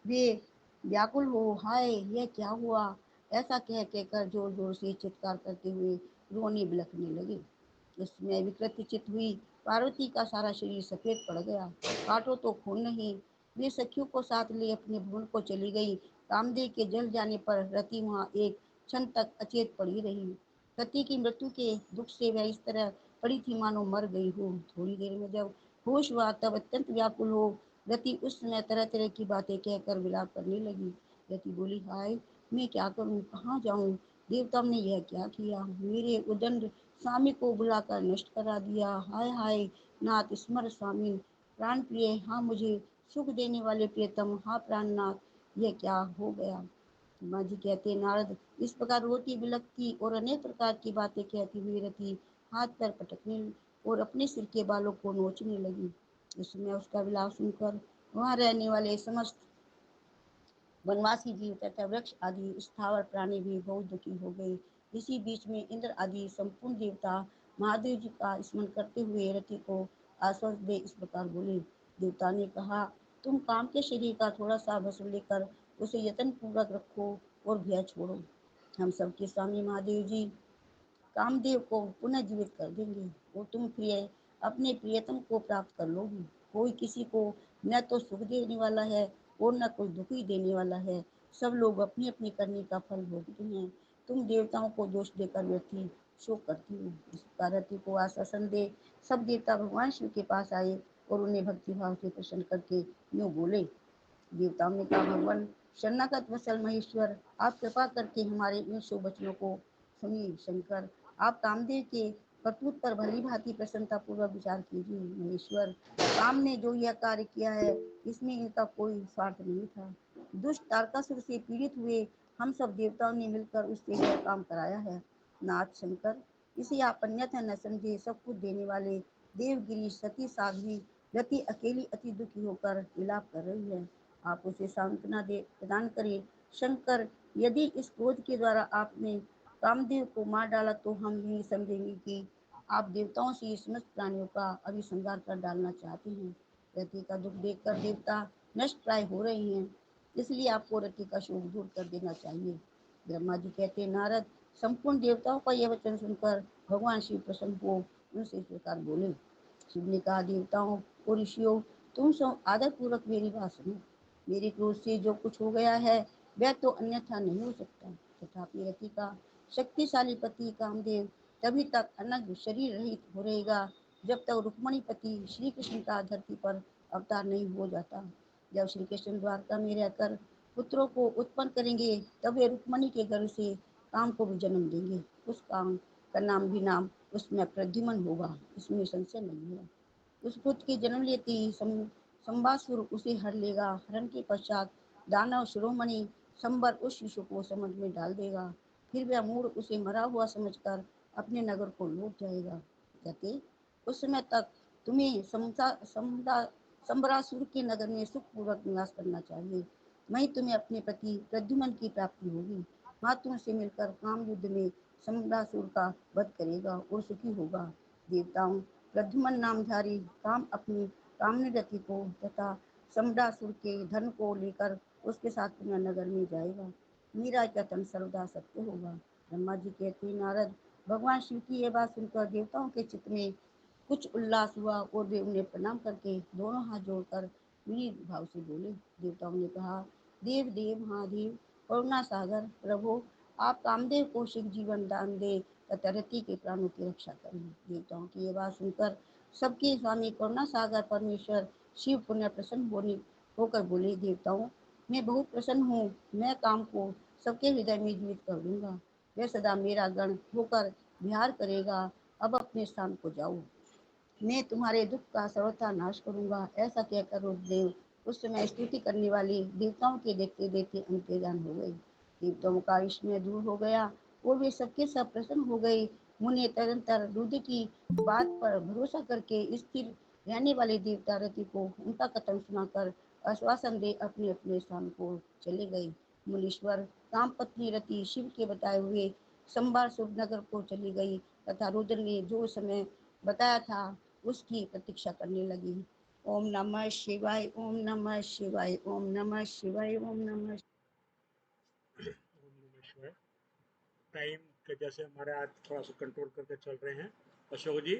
वे व्याकुल हो, हाय यह क्या हुआ, ऐसा कह कहकर जोर जोर से चित्कार करते हुए रोने बिलखने लगे। उसमें विकृत चित हुई पार्वती का सारा शरीर सफेद पड़ गया, काटो तो खून नहीं। वे सखियों को साथ ले अपने भवन को चली गई। कामदेव के जल जाने पर रति वहां एक क्षण तक अचेत पड़ी रही। पति की मृत्यु के दुख से वह इस तरह पड़ी थी मानो मर गई हो। थोड़ी देर में जब होश हुआ तब अत्यंत व्याकुल हो रति उस समय तरह तरह की बातें कहकर विलाप करने लगी। रति बोली, हाय मैं क्या करूं, कहाँ जाऊं? देवता ने यह क्या किया, मेरे उदंड स्वामी को बुलाकर नष्ट करा दिया। हाय हाय नाथ, स्मर स्वामी प्राण प्रिय, हाँ मुझे सुख देने वाले प्रियतम, हाँ प्राणनाथ, यह क्या हो गया? माँ जी कहते, नारद, इस प्रकार रोती बिलखती और अनेक प्रकार की बातें कहती हुई रति हाथ पैर पटकने और अपने सिर के बालों को नोचने लगी। उस समय उसका विलाप सुनकर वहां रहने वाले समस्त वनवासी जीव तथा वृक्ष आदि स्थावर प्राणी भी बहुत दुखी हो गए। इसी बीच में इंद्र आदि संपूर्ण देवता महादेव जी का स्मरण करते हुए रति को आश्वासन दे इस प्रकार बोले। देवता ने कहा, तुम काम के शरीर का थोड़ा सा भस्म लेकर उसे यत्न पूर्वक रखो और भय छोड़ो। हम सबके स्वामी महादेव जी कामदेव को पुनः जीवित कर देंगे। वो तुम प्रिय अपने प्रियतम को प्राप्त कर लोगी। कोई किसी को न तो सुख देने वाला है और न कोई दुख ही देने वाला है। सब लोग अपनी अपनी करने का फल भोगते हैं। तुम देवताओं को दोष देकर व्यर्थी शोक करती हो। इस पार्वती को आश्वासन दे। सब देवता भगवान शिव के पास आए और उन्हें भक्ति भाव से प्रसन्न करके यूँ बोले। देवताओं ने कहा, भगवान शरणागत वत्सल महेश्वर, आप कृपा करके हमारे इन शुभ वचनों को सुनिए। शंकर, आप कामदेव के करतूत पर भली भांति प्रसन्नता पूर्वक विचार कीजिए। महेश्वर, काम ने जो यह कार्य किया है इसमें इनका कोई स्वार्थ नहीं था। दुष्ट तारकासुर से पीड़ित हुए हम सब देवताओं ने मिलकर उससे यह काम कराया है। नाथ शंकर, इसे आप अन्यथा न समझे। सब कुछ देने वाले देवगिरी सती साध्वी रति अकेली अति दुखी होकर विलाप कर रही है। आप उसे सांत्वना दे प्रदान करें। शंकर, यदि इस क्रोध के द्वारा आपने कामदेव को मार डाला तो हम यही समझेंगे कि आप देवताओं से समस्त प्राणियों का अभिसंहार कर डालना चाहते हैं। रति का दुख देखकर देवता नष्ट प्राय हो रहे हैं, इसलिए आपको रति का शोक दूर कर देना चाहिए। ब्रह्मा जी कहते, नारद, संपूर्ण देवताओं का यह वचन सुनकर भगवान शिव प्रसन्न हो उनसे इस प्रकार बोले। शिव ने कहा, देवताओं और ऋषियों, तुम सब आदर पूर्वक मेरी बात सुनो। मेरे क्रोध से जो कुछ हो गया है वह तो अन्यथा नहीं हो सकता। तथापि रति का शक्तिशाली पति कामदेव तभी तक अनग शरीर रहित हो रहेगा जब तक रुक्मणी पति श्री कृष्ण का धरती पर अवतार नहीं हो जाता। जब श्री कृष्ण द्वारका में रहकर पुत्रों को उत्पन्न करेंगे तब वे रुक्मणी के गर्भ से काम को भी जन्म देंगे। उस काम का नाम भी नाम उसमें प्रद्युम्न होगा, इसमें संशय नहीं है। उस पुत्र के जन्म लेते ही संबासुर उसे हर लेगा। हरण के पश्चात दानव शिरोमणि संबर उस शिशु को समुद्र में डाल देगा। फिर वह मूढ़ उसे मरा हुआ समझकर अपने नगर को लौट जाएगा। कहते, उस समय तक तुम्हें संबरासुर के नगर में सुखपूर्वक निवास करना चाहिए। वहीं तुम्हें अपने पति प्रद्युम्न की प्राप्ति होगी। वहाँ तुमसे मिलकर काम युद्ध में संबरासुर का वध करेगा और सुखी होगा। देवताओं, प्रद्युम्न नामधारी काम अपनी कामनी रति को तथा संबरासुर के धन को लेकर उसके साथ पुनः नगर में जाएगा। मेरा कथन सर्वदा सत्य होगा। ब्रह्मा जी कहते, नारद, भगवान शिव की यह बात सुनकर देवताओं के चित्त में कुछ उल्लास हुआ और वे उन्हें प्रणाम करके दोनों हाथ जोड़कर विनीत भाव से बोले। देवताओं ने कहा, देव देव महादेव, करुणा सागर प्रभु, आप कामदेव को शीघ्र जीवन दान दे तथा रति के प्राणों की रक्षा करें। देवताओं की यह बात सुनकर सबके स्वामी करुणा सागर परमेश्वर शिव पुनः प्रसन्न होकर बोले, देवताओं, मैं बहुत प्रसन्न हूँ। मैं काम को सबके हृदय में जीवित कर दूंगा। वह सदा मेरा गण होकर विहार करेगा। अब अपने स्थान को जाओ। मैं तुम्हारे दुख का सर्वथा नाश करूंगा। ऐसा कहकर रुद्रदेव उस समय स्तुति करने वाले देवताओं के देखते देखते अंतर्धान हो गए। देवताओं का विस्मय दूर हो गया और वे सबके सब प्रसन्न हो गए। मुने तदंतर रुद्र की बात पर भरोसा करके स्थिर रहने वाले देवता रति को उनका कथन सुनाकर आश्वासन दे अपने अपने स्थान को चले गए। मुनीश्वर, काम पत्नी रति शिव के बताए हुए संबासुर नगर को चली गई तथा रुद्र ने जो समय बताया था उसकी प्रतीक्षा करने लगी। ओम नमः शिवाय, ओम नमः शिवाय, ओम नमः शिवाय, ओम नमः शिवाय। टाइम के जैसे हमारे आज थोड़ा सा कंट्रोल करके चल रहे हैं। अशोक जी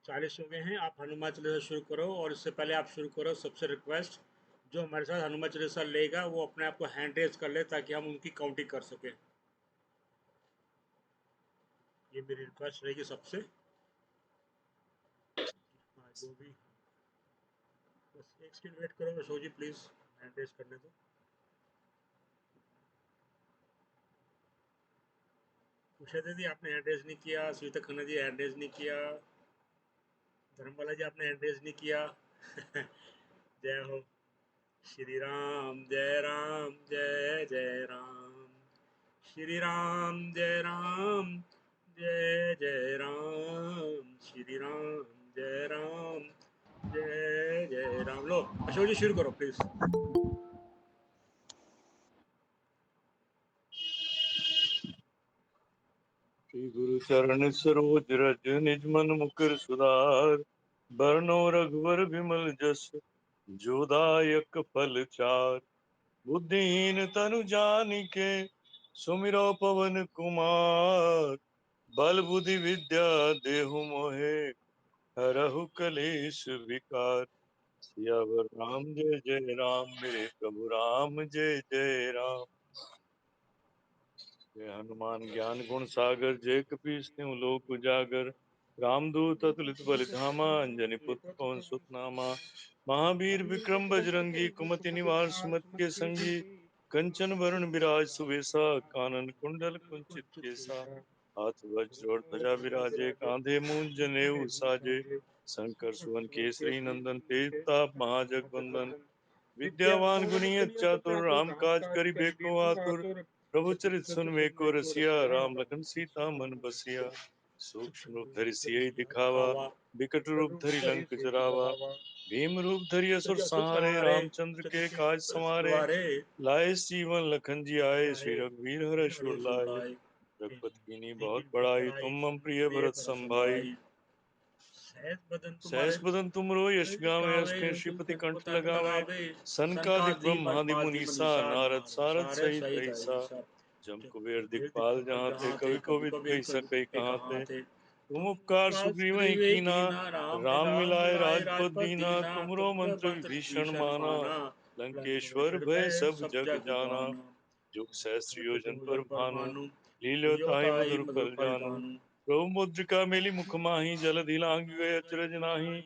40 हो गए हैं, आप हनुमान चालीसा शुरू करो। और इससे पहले आप शुरू करो, सबसे रिक्वेस्ट, जो हमारे साथ हनुमान चालीसा लेगा वो अपने आप को हैंड रेज कर ले ताकि हम उनकी काउंटिंग कर सकें। ये मेरी रिक्वेस्ट रहेगी सबसे। हाँ, जो भी, बस एक सेकंड वेट करो अशोक जी, प्लीज़ हैंड रेज करने दो। उषा दीदी आपने हैंड रेज नहीं किया, सुनीता खन्ना जी हैंड रेज नहीं किया, धर्मबाला जी आपने हैंड रेज नहीं किया। जय हो श्री राम, जय राम, जय जय राम, श्री राम जय राम, जय जय राम, श्री राम जय राम, जय जय राम। लो अशोक जी शुरू करो प्लीज। श्री गुरु चरण सरोज रज निज मन मुकुर सुधार, बरनो रघुवर विमल जस जोदायक फल चार। बुद्धिहीन तनु जानिके सुमिरो पवन कुमार। बल बुद्धि विद्या देहु मोहे, हरहु कलेश विकार। सियावर राम जय जय राम, मेरे प्रभु राम जय जय राम। जय हनुमान ज्ञान गुण सागर, जय कपीस तिहु लोक उजागर। रामदूत अतुलित बल धामा, अंजनी पुत्र पवन सुत नामा। महावीर विक्रम बजरंगी, कुमति निवार सुमति के संगी। कंचन वरण विराज सुबेसा, कानन कुंडल कुंचित केसा। हाथ वज्र और ध्वजा विराजे, कांधे मूंज जनेऊ साजे। शंकर सुवन केसरी नंदन, तेज ताप महाजगवंदन। विद्यावान गुणी चातुर, राम काज करिबे को आतुर। प्रभु चरित सुनबे को रसिया, राम लखन सीता मन बसिया। सूक्ष्म रूप धरि सियहि दिखावा, विकट रूप धरि लंक जरावा। भीम रूप धरि असुर संहारे, रामचंद्र के काज सवारे। लाए जीवन लखन जी आए, श्री रघुवीर हरषि उर लाए। रघुपति कीन्ही बहुत बड़ाई, तुम मम प्रिय भरत संभाई। सहस बदन तुमरो यश गावें, अस श्रीपति कंठ लगावें। सनकादिक ब्रह्मादि मुनीसा, नारद सारद सहित ऐसा। जम कुबेर दिखपाल जहाँ ते, कवि कोविद कहि सकै कहाँ ते। तुम उपकार सुग्रीव ही कीना, राम मिलाए राजपद दीना। तुमरो मंत्र विभीषण माना, लंकेश्वर भय सब जग जाना। जुग सहस्त्र योजन पर भानु, लील्यो ताहि मधुर फल जानू। प्रभु मुद्रिका मेली मुख माहि, जलधि लांघि गए अचरज नाहि।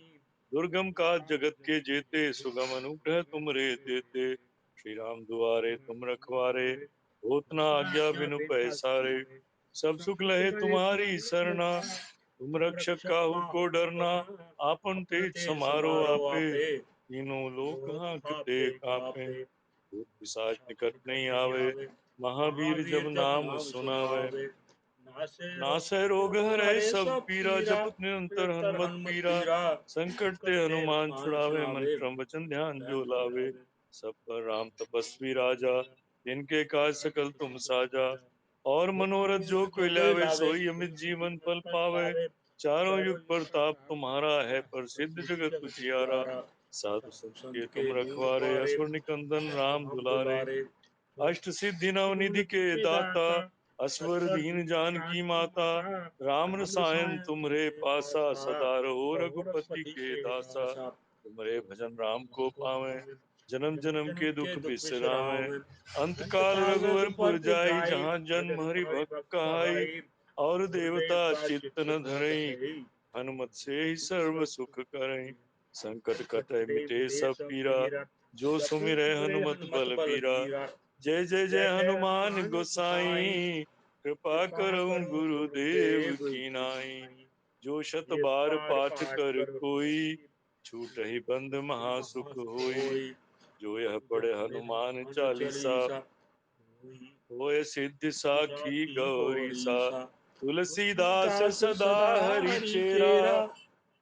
दुर्गम काज जगत के जेते, सुगम अनुग्रह तुम रे देते। श्री राम दुआरे तुम रखवारे, होत न आज्ञा बिनु पैसारे। सब सुख लहे तुम्हारी सरना, तुम रक्षक काहू को डरना। आपन तेज समारो आपे, तीनों लोक हांकते कांपे। भूत पिशाच निकट नहीं आवे, महावीर जब नाम सुनावे। नासै रोग हरै सब पीरा, जपत निरंतर हनुमत पीरा। संकट ते हनुमान छुड़ावे, मन क्रम वचन ध्यान जो लावे। सब पर राम तपस्वी राजा, जिनके काज सकल तुम साजा। और मनोरथ जो कोई लावे, सोई अमित जीवन फल पावे। चारों युग प्रताप तुम्हारा है, प्रसिद्ध जगत उजियारा। साधु संत के तुम रखवारे, असुर निकंदन राम दुलारे। अष्ट सिद्धि नव निधि के दाता, असवर दीन जानकी माता। राम रसायन तुमरे पासा, सदा रहो रघुपति के दासा। तुमरे भजन राम को पावे, जन्म जन्म के दुख बिसरावे। अंत काल रघुवर पुर जाई, जहाँ जन्म हरि भक्त कहाई। और देवता चित्त न धरई, हनुमत से ही सर्व सुख करई। संकट कटै मिटे सब पीरा, जो सुमिरै हनुमत बल बीरा। जय जय जय हनुमान गोसाई, कृपा करहु गुरुदेव की नाई। जो शत बार पाठ कर कोई, छूटहि बंद महासुख होई। जो यह पढ़े हनुमान चालीसा, होय सिद्धि साखी गौरी सा। तुलसीदास सदा हरि चेरा,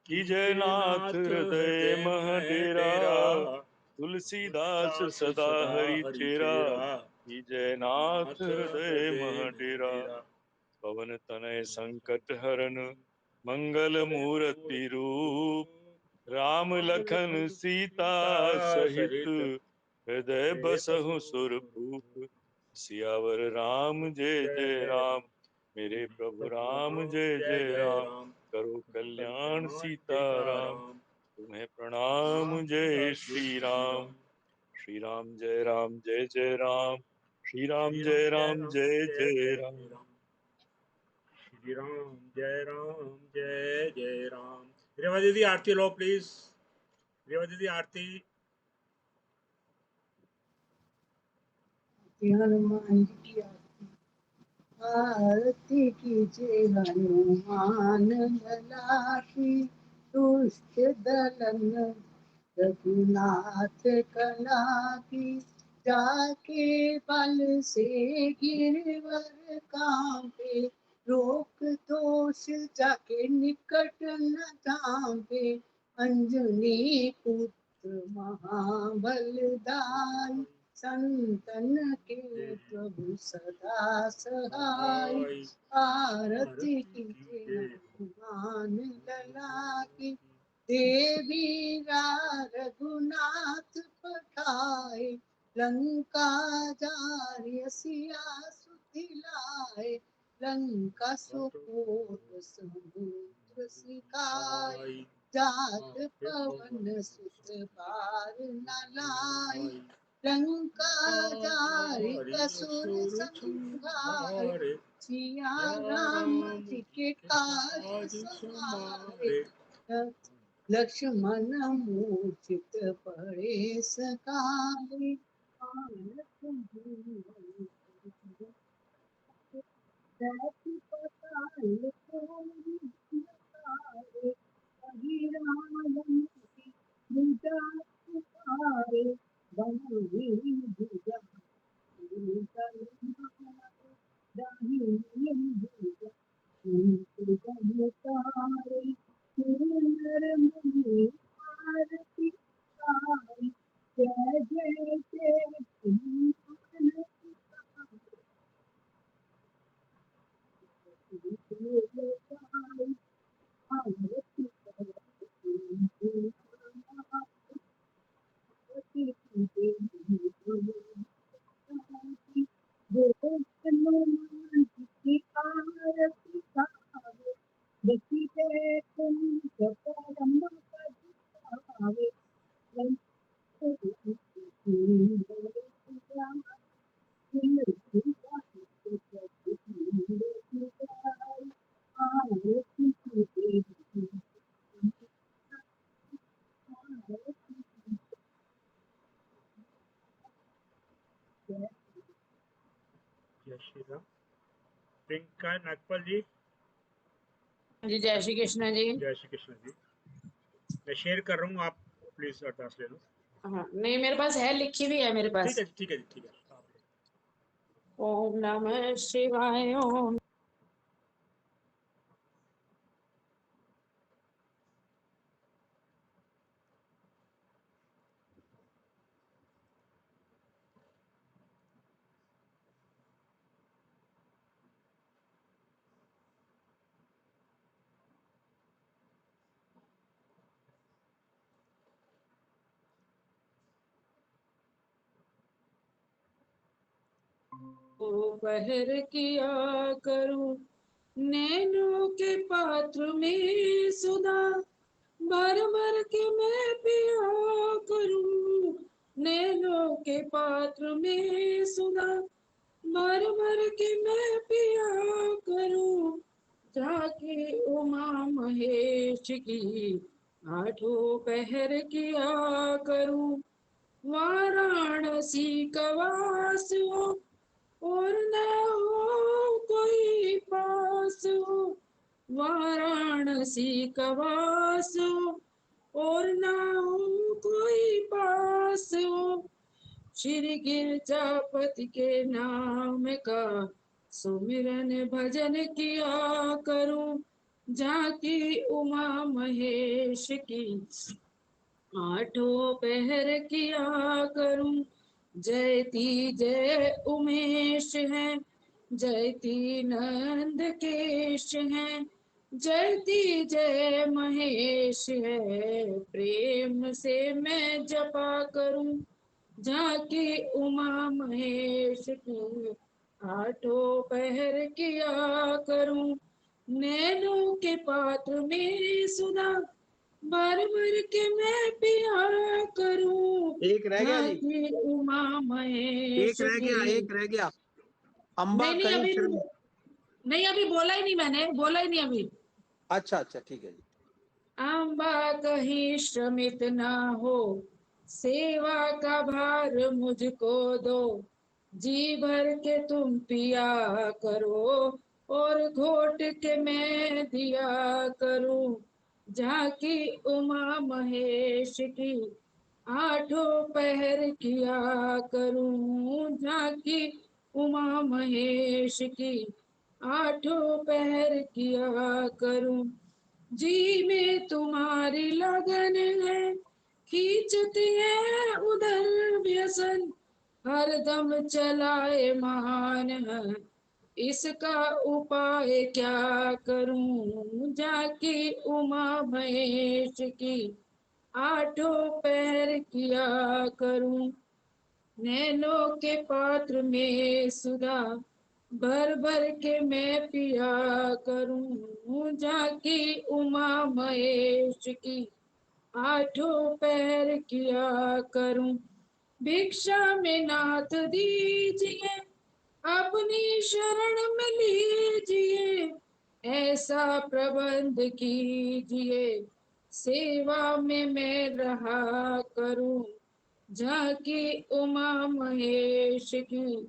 की जय नाथ हृदय मह डेरा। तुलसीदास सदा हरि चेरा, की जय नाथ हृदय मह डेरा। पवन तनय संकट हरन, मंगल मूर्ति रूप। राम लखन सीता सहित, हृदय बसहु सुरभूप। सियावर राम जय जय राम, मेरे प्रभु राम जय जय राम। करो कल्याण सीताराम, तुम्हें प्रणाम जय श्री राम। श्री राम जय राम जय जय राम, श्री राम जय राम जय जय राम। श्री राम जय जय राम। रेवा दीदी आरती लो प्लीज, रेवा दीदी आरती। हनुमान जी की आरती कीजिए, हनुमान लला की। दुष्ट दलन रघुनाथ कला की। जाके बल से गिरवर कांपे, रोक दोष जाके निकट न जापे। अंजनी पुत्र महाबलदाई, संतन के प्रभु सदा सहाय। आरती कीजिए हनुमान लला की। देवी रघुनाथ पठाए, लंका जारिय सिया दिलाए, लंका सुकोट समुद्र सिकाए, जात पवन सुत बार न लाए, लंका जारी कसुर संहारे, सिया राम जी के काज सवारे, लक्ष्मण मूर्छित पड़े सकाले, जाति पताल कोई नकारे, कही राम की भुजा पुकारे, बनाई भुजा दाहिनी भुजा तारे, सुंदर मुनि आरती तारी, जय जय जय हनुमान तारी, आरती हनुमान की आरती तारे, देखी जय कुंज परम पद पावे, जय श्री राम। प्रियंका नागपाल जी। जी जय श्री कृष्ण जी। जय श्री कृष्ण जी। मैं शेयर कर रहा हूँ, आप प्लीज अरदास ले लो। हाँ नहीं, मेरे पास है, लिखी भी है मेरे पास। ठीक है ठीक है ठीक है। ओम नमः शिवाय। ओम दोपहर किया करूं नैनों के पात्र में सुधा, भर भर के मैं पिया करूं नैनों के पात्र में सुधा, भर भर के मैं पिया करूं, जाके उमा महेश की आठों पहर किया करूं, वाराणसी का वास हो और न हो कोई पास हो, वाराणसी का वास हो और न हो कोई पास हो, श्री गिरजापति के नाम का सुमिरन भजन किया करूं, जाकी उमा महेश की आठों पहर किया करूं, जयती जय उमेश है, जयती नंद केश है, जयती जय महेश है, प्रेम से मैं जपा करूं, जाके उमा महेश की आठों पहर किया करूं, नैनों के पात्र में सुधा, भर भर के मैं पिया करूं, एक रह गया जी, जाके उमा महेश एक रह गया अम्बा नहीं कहीं अभी श्रम। नहीं, अभी बोला ही नहीं, मैंने बोला ही नहीं अभी। अच्छा अच्छा ठीक है जी। अम्बा कहीं श्रमित ना हो, सेवा का भार मुझको दो, जी भर के तुम पिया करो और घोट के मैं दिया करूं, जाकी उमा महेश की आठों पहर किया करूं, जाकी उमा महेश की आठों पहर किया करूं, जी में तुम्हारी लगन है, खींचती है उधर व्यसन, हरदम चलाए मान है, इसका उपाय क्या करूं, जाकी उमा महेश की आठों पैर किया करूं, नैनों के पात्र में सुधा, भर भर के मैं पिया करूं, झांकी उमा महेश की आठों पैर किया करूं। भिक्षा में नाथ दीजिए, अपनी शरण में लीजिए, ऐसा प्रबंध कीजिए, सेवा में मैं रहा करूं। झांकी उमा महेश की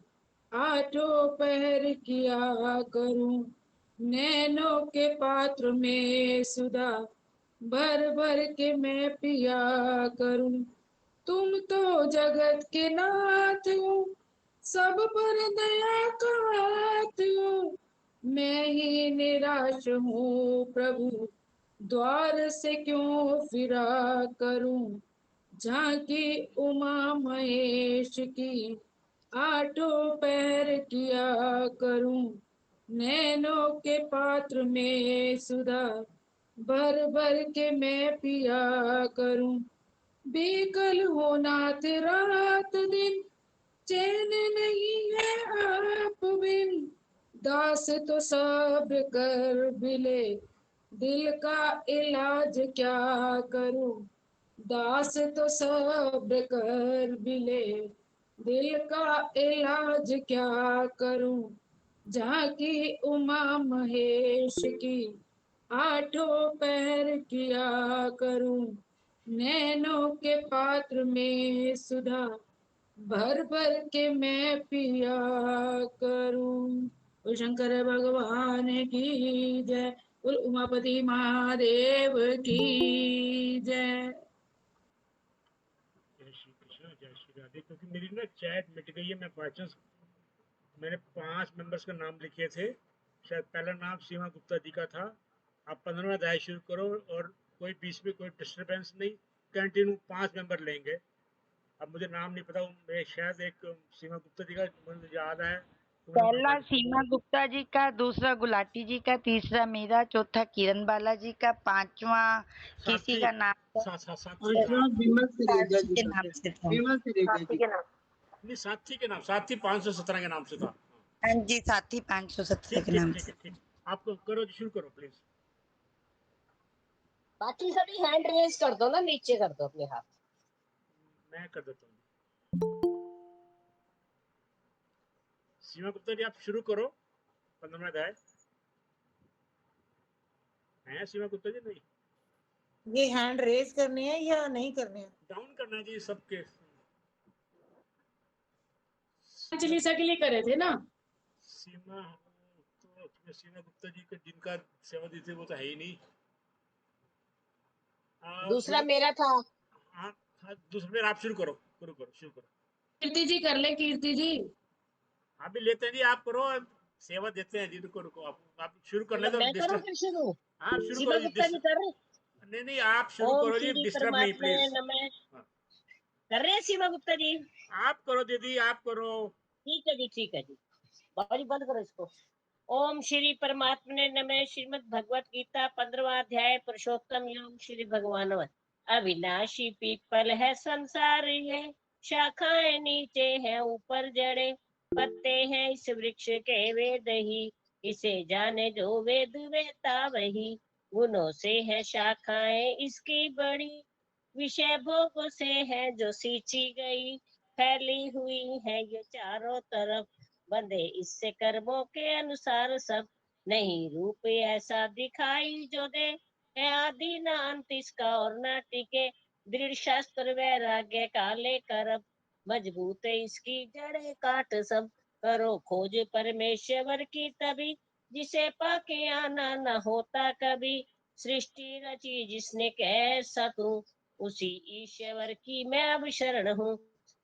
आठों पहर किया करूं। नैनों के पात्र में सुधा भर भर के मैं पिया करूं। तुम तो जगत के नाथ हो, सब पर दया का हाथ हो। मैं ही निराश हूँ प्रभु, द्वार से क्यों फिरा करूं। झांकी उमा महेश की आठों पैर किया करूं। नैनों के पात्र में सुधा भर भर के मैं पिया करूं। बेकल हो नाथ रात दिन, चैन नहीं है आप बिन। दास तो सब्र कर बिले, दिल का इलाज क्या करूं। दास तो सब्र कर बिले, दिल का इलाज क्या करूं। झांकी उमा महेश की आठों पैर किया करूं। नैनों के पात्र में सुधा भर भर के मैं पिया करूं। बोल शंकर भगवान की जय, बोल उमापति महादेव की जय। जय श्री कृष्ण, जय श्री राधे। क्योंकि मेरी ना चैट मिट गई है, मैं बाई मैंने 5 मेंबर्स का नाम लिखे थे। शायद पहला नाम सीमा गुप्ता जी का था। आप 15वां अध्याय शुरू करो और कोई बीच में कोई डिस्टरबेंस नहीं, कंटिन्यू 5 मेंबर लेंगे। अब मुझे नाम नहीं पता, मैं शायद एक सीमा गुप्ता जी का मुझे याद है। पहला सीमा गुप्ता जी का, दूसरा गुलाटी जी का, तीसरा मेरा, चौथा किरण बाला जी का, पांचवा किसी का नाम विमल सिरेजा जी के का नाम से था। विमल सिरेजा जी नहीं, साथी के नाम, साथी 517 के नाम से था। हाँ जी, साथी 517 के नाम से। ठीक। आप करो, शुरू करो प्लीज। बाकी सभी हैंड रेज कर दो ना, नीचे कर दो अपने हाथ। मैं कर देता हूँ। सीमा गुप्ता जी आप शुरू करो 15वां अध्याय। है सीमा गुप्ता जी? नहीं, ये हैंड रेज करने हैं या नहीं करने हैं? डाउन करना चाहिए सबके। पंचलिसा के लिए करे थे ना। सीमा तो सीमा गुप्ता जी का जिनका सेवा दी थी वो तो है ही नहीं। दूसरा मेरा था। हाँ, दूसरा मेरा। आप शुरू करो। कीर्ति जी कर ले, कीर्ति जी। आप भी लेते हैं जी, आप करो, सेवा देते हैं जी। रुको आप शुरू कर ले तो मैं करूं फिर शुरू? आप शुरू सीमा करो जी। गुप्ता जी कर रहे? नहीं, आप शुरू ओम करो जी, श्री डिस्टर्ब नहीं परमात्मने प्लीज। नमः। कर रहे हैं सीमा गुप्ता जी? आप करो दीदी, आप करो। ठीक है जी। बाबा जी बंद करो इसको। ओम श्री परमात्मने नमः। श्रीमद् भगवत गीता 15वां अध्याय पुरुषोत्तम योग श्री भगवान। अविनाशी पीपल है संसार है, शाखाएं नीचे है ऊपर जड़े, पत्ते हैं इस वृक्ष के वेद ही, इसे जाने जो वेद वेता वही। गुणों से है शाखाएं इसकी बड़ी, विषय भोग से है जो सींची गई। फैली हुई है ये चारों तरफ, बंधे इससे कर्मों के अनुसार सब। नहीं रूप ऐसा दिखाई जो दे, है आदि न अंत इसका और न टिके। दृढ़ शास्त्र वैराग्य काले करब, मजबूत इसकी जड़े काट सब। करो खोज परमेश्वर की तभी, जिसे पाके आना न होता कभी। सृष्टि रची जिसने कैसा तू, उसी ईश्वर की मैं अब शरण हूँ।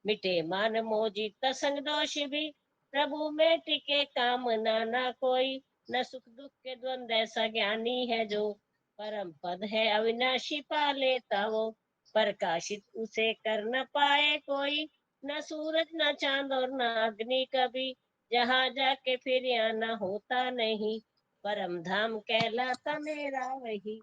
मिटे मान मोजित संग दोष भी, प्रभु में टिके कामना ना कोई। न सुख दुख के द्वंद ऐसा ज्ञानी है जो, परम पद है अविनाशी पा लेता वो। प्रकाशित उसे कर न पाए कोई, न सूरज न चांद और न अग्नि कभी। जहाँ जाके फिर आना होता नहीं, परम धाम कहलाता मेरा वही।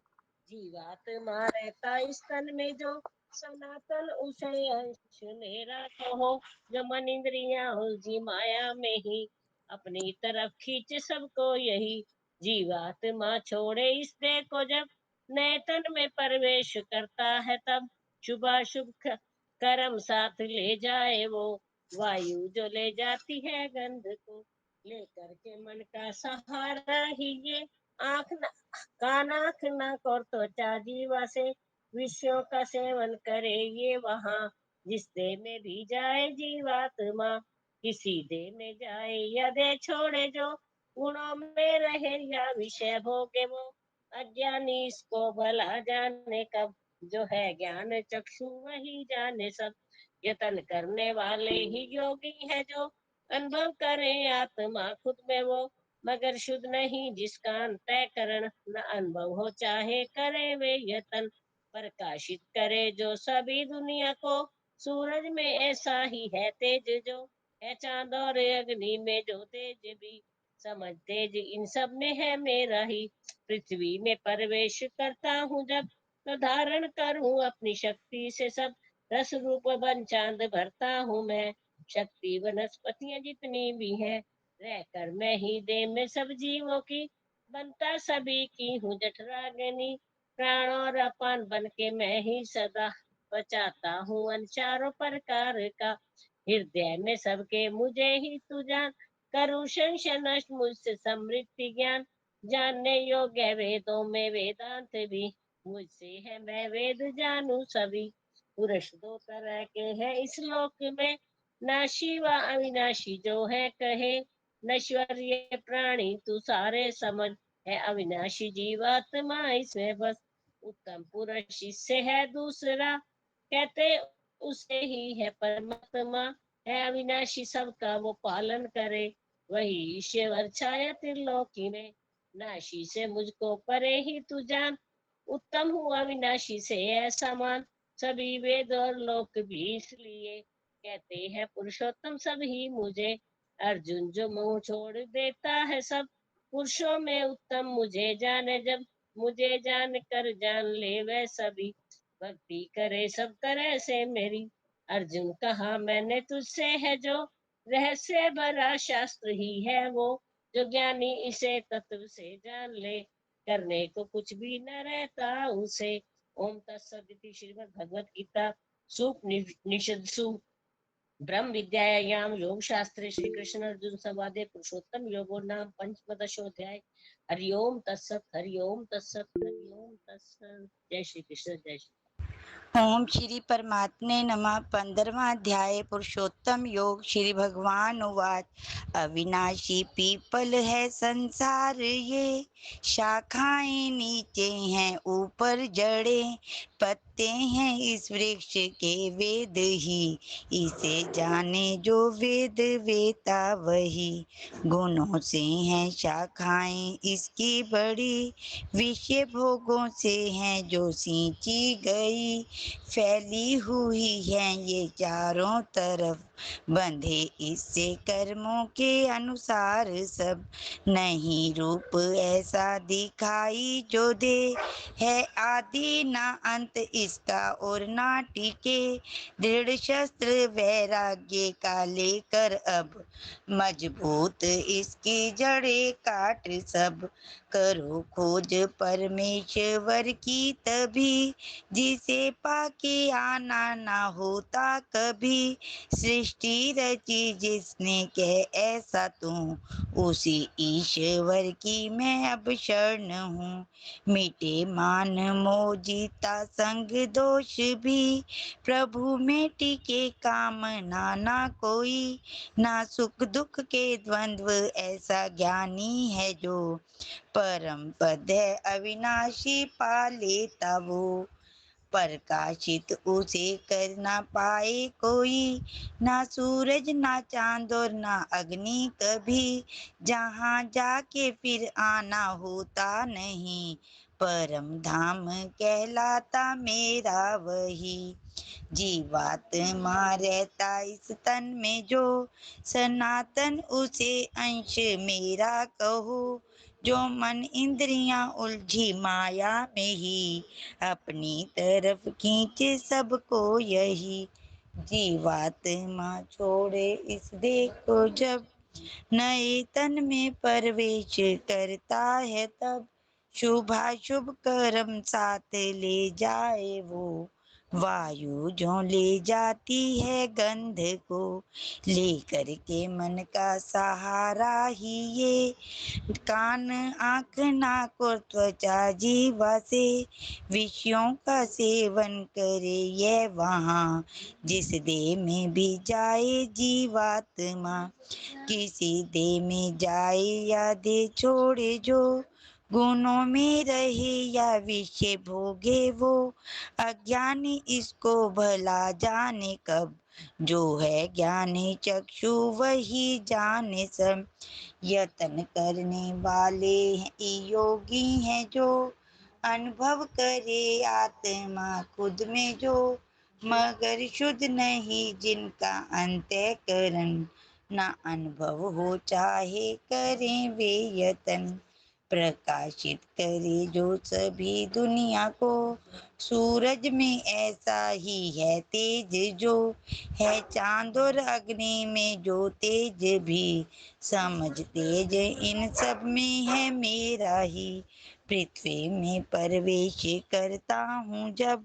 जीवात्मा रहता इस तन में जो, सनातन उसे अंश मेरा कहो। जो मन इंद्रिया उलझी माया में ही, अपनी तरफ खींच सबको यही। जीवात्मा छोड़े इस देह को जब, नए तन में प्रवेश करता है तब, शुभाशुभ कर्म साथ ले जाए वो, वायु जो ले जाती है गंध को, लेकर के मन का सहारा ही ये, आँख न कान आँख नाक और त्वचा जीवा से, विषयों का सेवन करे ये वहाँ, जिस देह में भी जाए जीवात्मा, किसी देह में जाए या देह छोड़े जो, गुणों में रहे या विषय भोगे वो, अज्ञानी इसको भला जाने कब, जो है ज्ञान चक्षु वही जाने सब। यतन करने वाले ही योगी है जो, अनुभव करे आत्मा खुद में वो, मगर शुद्ध नहीं जिसका अंतःकरण, न अनुभव हो चाहे करे वे यतन, प्रकाशित करे जो सभी दुनिया को, सूरज में ऐसा ही है तेज जो, है चांद और अग्नि में जो तेज भी, समझ तेज इन सब में है मेरा ही। पृथ्वी में प्रवेश करता हूँ जब, तो धारण करूँ अपनी शक्ति से सब, रस रूप बन चांद भरता हूँ मैं, शक्ति वनस्पतियां जितनी भी है, रहकर मैं ही दे में सब जीवों की, बनता सभी की हूँ जठराग्नि, प्राण और अपान बन के मैं ही सदा, बचाता हूँ अन चारों प्रकार का, हृदय में सबके मुझे ही तू जान, करूँ संशय नष्ट मुझसे समृद्धि ज्ञान, जानने योग्य वेदों में वेदांत भी, मुझसे है मैं वेद जानू सभी। पुरुष दो तरह के हैं इस लोक में, नाशी व अविनाशी जो है कहे, नश्वर ये प्राणी तू सारे समझ, है अविनाशी जीवात्मा इसमें बस, उत्तम पुरुष इससे है दूसरा, कहते उसे ही है परमात्मा, है अविनाशी सबका वो पालन करे, वही ईश्वर छाया त्रिलोकी में, नाशी से मुझको परे ही तू जान, उत्तम हूँ अविनाशी से ऐसा मान, सभी वेद और लोक भी इसलिए, कहते हैं पुरुषोत्तम सभी मुझे, अर्जुन जो मोह छोड़ देता है सब, पुरुषों में उत्तम मुझे जाने जब, मुझे जान कर जान ले वह सभी, भक्ति करे सब तरह से मेरी। अर्जुन कहा मैंने तुझसे है जो, रहस्य भरा शास्त्र ही है वो, जो ज्ञानी इसे तत्व से जान ले, करने को कुछ भी न रहता उसे। ओम तत्सदिति श्रीमद् भगवत गीता सुपनिषद सु ब्रह्म विद्यायाम योग शास्त्रे श्री कृष्ण अर्जुन संवादे पुरुषोत्तम योगो नाम पंचमदशोऽध्याय। हरिओम तत्सत हरिओम तत्सत हरिओम तत्सत। जय श्री कृष्ण जय श्री। ओम श्री परमात्मे नमः। 15वां अध्याय पुरुषोत्तम योग। श्री भगवान उवाच अविनाशी पीपल है संसार ये, शाखाएं नीचे हैं ऊपर जड़े, पत्ते हैं इस वृक्ष के वेद ही, इसे जाने जो वेद वेता वही, गुणों से हैं शाखाएं इसकी बड़ी, विषय भोगों से हैं जो सींची गई, फैली हुई हैं ये चारों तरफ, बंधे इससे कर्मों के अनुसार सब, नहीं रूप ऐसा दिखाई जो दे, है आदि ना अंत इसका और ना टिके, दृढ़ शस्त्र वैराग्य का लेकर अब, मजबूत इसकी जड़ें काट सब, करो खोज परमेश्वर की तभी, जिसे पाके आना ना होता कभी, सृष्टि रची जिसने कह ऐसा तू, उसी ईश्वर की मैं अब शरण हूँ, मिटे मान मोह जीता संग दोष भी, प्रभु में टिके कामना ना कोई, ना सुख दुख के द्वंद्व ऐसा ज्ञानी है जो, परम पद है अविनाशी पा लेता वो, प्रकाशित उसे कर ना पाए कोई, ना सूरज ना चांद और ना अग्नि कभी, जहाँ जाके फिर आना होता नहीं, परम धाम कहलाता मेरा वही, जीवात्मा रहता इस तन में जो, सनातन उसे अंश मेरा कहो, जो मन इंद्रियां उलझी माया में ही, अपनी तरफ खींचे सबको यही, जीवात्मा छोड़े इस देह को जब, नए तन में प्रवेश करता है तब शुभाशुभ कर्म साथ ले जाए वो वायु जो ले जाती है गंध को लेकर के मन का सहारा ही ये कान आँख नाक और त्वचा जीवा से विषयों का सेवन करे ये वहाँ जिस देह में भी जाए जीवात्मा किसी देह में जाए या दे छोड़े जो गुणों में रहे या विषय भोगे वो अज्ञानी इसको भला जाने कब जो है ज्ञानी चक्षु वही जाने सब यत्न करने वाले योगी हैं जो अनुभव करे आत्मा खुद में जो मगर शुद्ध नहीं जिनका अंतःकरण ना अनुभव हो चाहे करें वे यतन प्रकाशित करे जो सभी दुनिया को सूरज में ऐसा ही है तेज जो है चांद और अग्नि में जो तेज भी समझ तेज इन सब में है मेरा ही पृथ्वी में प्रवेश करता हूँ जब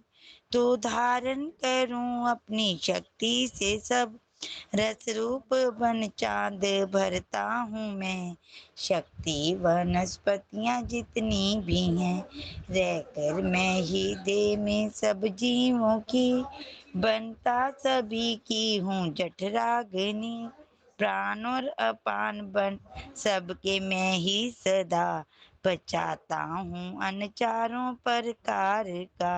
तो धारण करूं अपनी शक्ति से सब रस रूप बन चांद भरता हूँ मैं शक्ति वनस्पतियाँ जितनी भी हैं रहकर मैं ही देह में सब जीवों की बनता सभी की हूँ जठराग्नि प्राण और अपान बन सबके मैं ही सदा बचाता हूँ अन चारों प्रकार का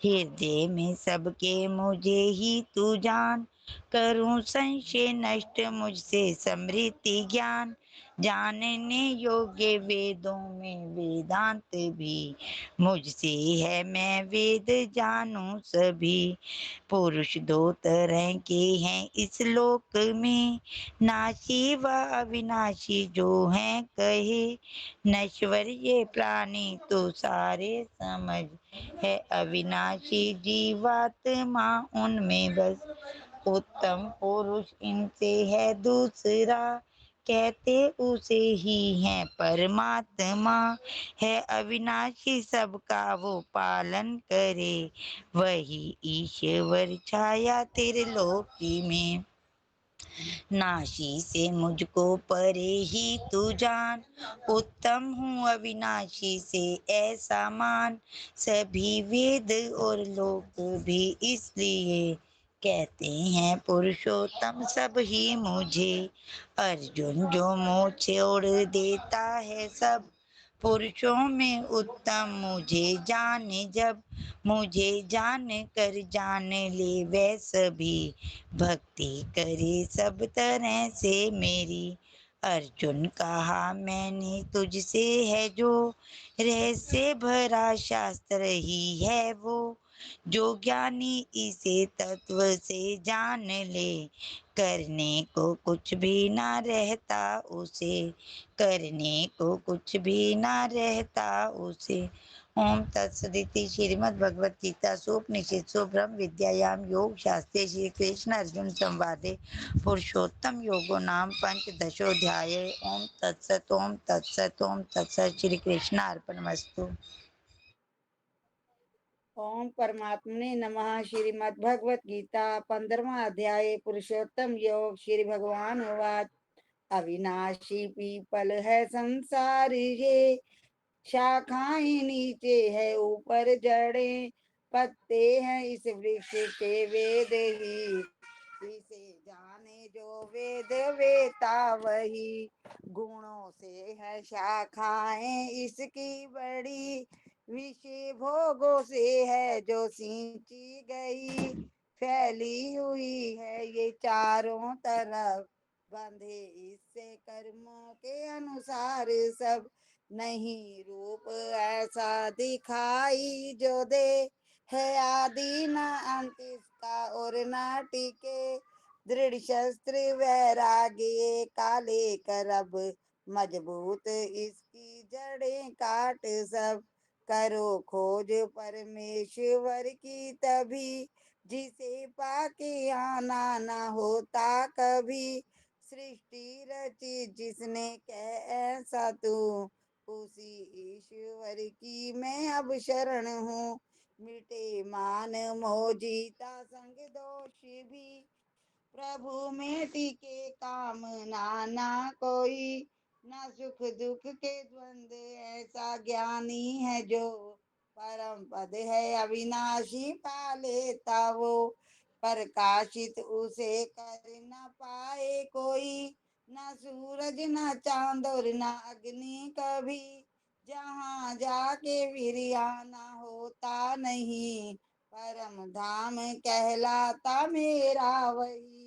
हृदय में सबके मुझे ही तू जान करूं संशय नष्ट मुझसे समृद्धि ज्ञान जानने योग्य वेदों में वेदांत भी मुझसे है मैं वेद जानूं सभी पुरुष दो तरह के हैं इस लोक में नाशी व अविनाशी जो हैं कहे नश्वर ये प्राणी तो सारे समझ है अविनाशी जीवात्मा उनमें बस उत्तम पुरुष इनसे है दूसरा कहते उसे ही है परमात्मा है अविनाशी सबका वो पालन करे वही ईश्वर छाया तेरे लोकी में नाशी से मुझको परे ही तू जान उत्तम हूँ अविनाशी से ऐसा मान सभी वेद और लोक भी इसलिए कहते हैं पुरुषोत्तम सब ही मुझे अर्जुन जो मोह छोड़ देता है सब पुरुषों में उत्तम मुझे जाने जब मुझे जान कर जान ले वह सभी भक्ति करे सब तरह से मेरी अर्जुन कहा मैंने तुझसे है जो रहस्य भरा शास्त्र ही है वो जो ज्ञानी इसे तत्व से जान ले करने को कुछ भी ना रहता उसे करने को कुछ भी ना रहता उसे ओम तत्सदिति श्रीमद् भगवत गीता सोपनिषत्सु ब्रह्म विद्यायाम योग शास्त्रे श्री कृष्ण अर्जुन संवादे पुरुषोत्तम योगो नाम पंचदशोऽध्याय ओम तत्सत ओम तत्सत ओम तत्सत श्री कृष्ण अर्पणमस्तु। ओम परमात्मने नमः। श्रीमद् भगवत गीता 15वां अध्याय पुरुषोत्तम योग। श्री भगवान वाच अविनाशी पीपल है संसार ये शाखाएं नीचे है ऊपर जड़ें पत्ते हैं इस वृक्ष के वेद ही इसे जाने जो वेद वेता वही गुणों से है शाखाएं इसकी बड़ी विषय भोगों से है जो सींची गई फैली हुई है ये चारों तरफ बंधे इससे कर्मों के अनुसार सब नहीं रूप ऐसा दिखाई जो दे है आदि न अंत इसका और न टिके दृढ़ शस्त्र वैराग्य काले करब मजबूत इसकी जड़ें काट सब करो खोज परमेश्वर की तभी जिसे पाके आना न होता कभी सृष्टि रची जिसने कह ऐसा तू, उसी ईश्वर की मैं अब शरण हूँ। मिटे मान मोह जीता संग दोष भी, प्रभु में टिके काम ना कोई। न सुख दुख के द्वंद ऐसा ज्ञानी है जो, परम पद है अविनाशी पा लेता वो। प्रकाशित उसे कर न पाए कोई, न सूरज न चांद और न अग्नि कभी। जहाँ जाके विरियाना होता नहीं, परम धाम कहलाता मेरा वही।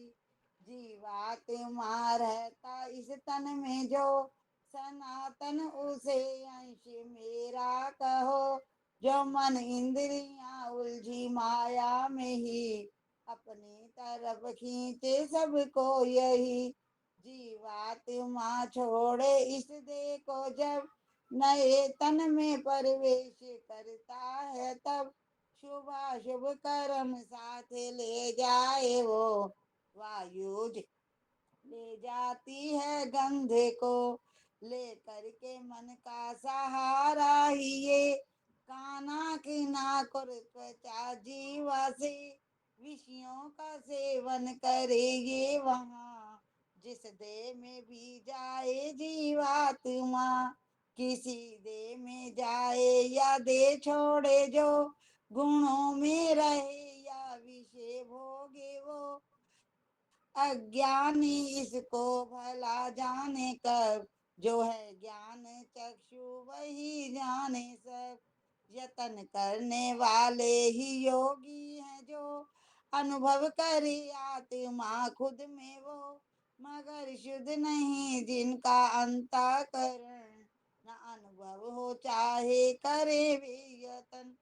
जीवात्मा रहता इस तन में जो, सनातन उसे अंश मेरा कहो। जो मन इंद्रियां उलझी माया में ही, अपनी तरफ खींचे सबको यही। जीवात्मा छोड़े इस देह को जब, नए तन में प्रवेश करता है तब। शुभ कर्म साथ ले जाए वो, वायु ले जाती है गंधे को। लेकर के मन का सहारा ही ये, काना की नाकुर त्वचा जीवा से। विषयों का सेवन करे ये वहाँ, जिस देह में भी जाए जीवात्मा। किसी देह में जाए या दे छोड़े जो, गुणों में रहे या विषय भोगे वो। अज्ञानी इसको भला जाने कब, जो है ज्ञान चक्षु वही जाने सब। यतन करने वाले ही योगी हैं जो, अनुभव करे आत्मा खुद में वो। मगर शुद्ध नहीं जिनका अंतःकरण, न अनुभव हो चाहे करे वे यतन।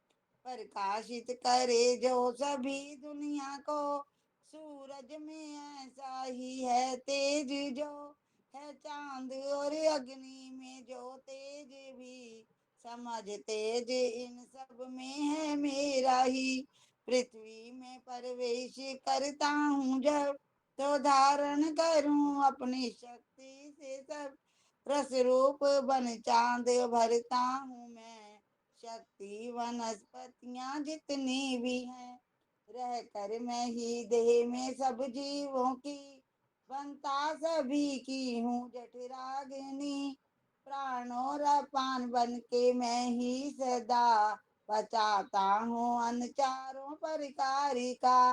प्रकाशित करे जो सभी दुनिया को, सूरज में ऐसा ही है तेज जो, है चांद और अग्नि में जो तेज भी। समझ तेज इन सब में है मेरा ही। पृथ्वी में प्रवेश करता हूँ जब, तो धारण करूँ अपनी शक्ति से सब। रस रूप बन चांद भरता हूँ मैं, शक्ति वनस्पतियाँ जितनी भी हैं। रह कर मैं ही देह में सब जीवों की, बनता सभी की हूँ जठराग्नि। प्राण और अपान बन के मैं ही सदा, बचाता हूँ अन्न चारों परिकारी का।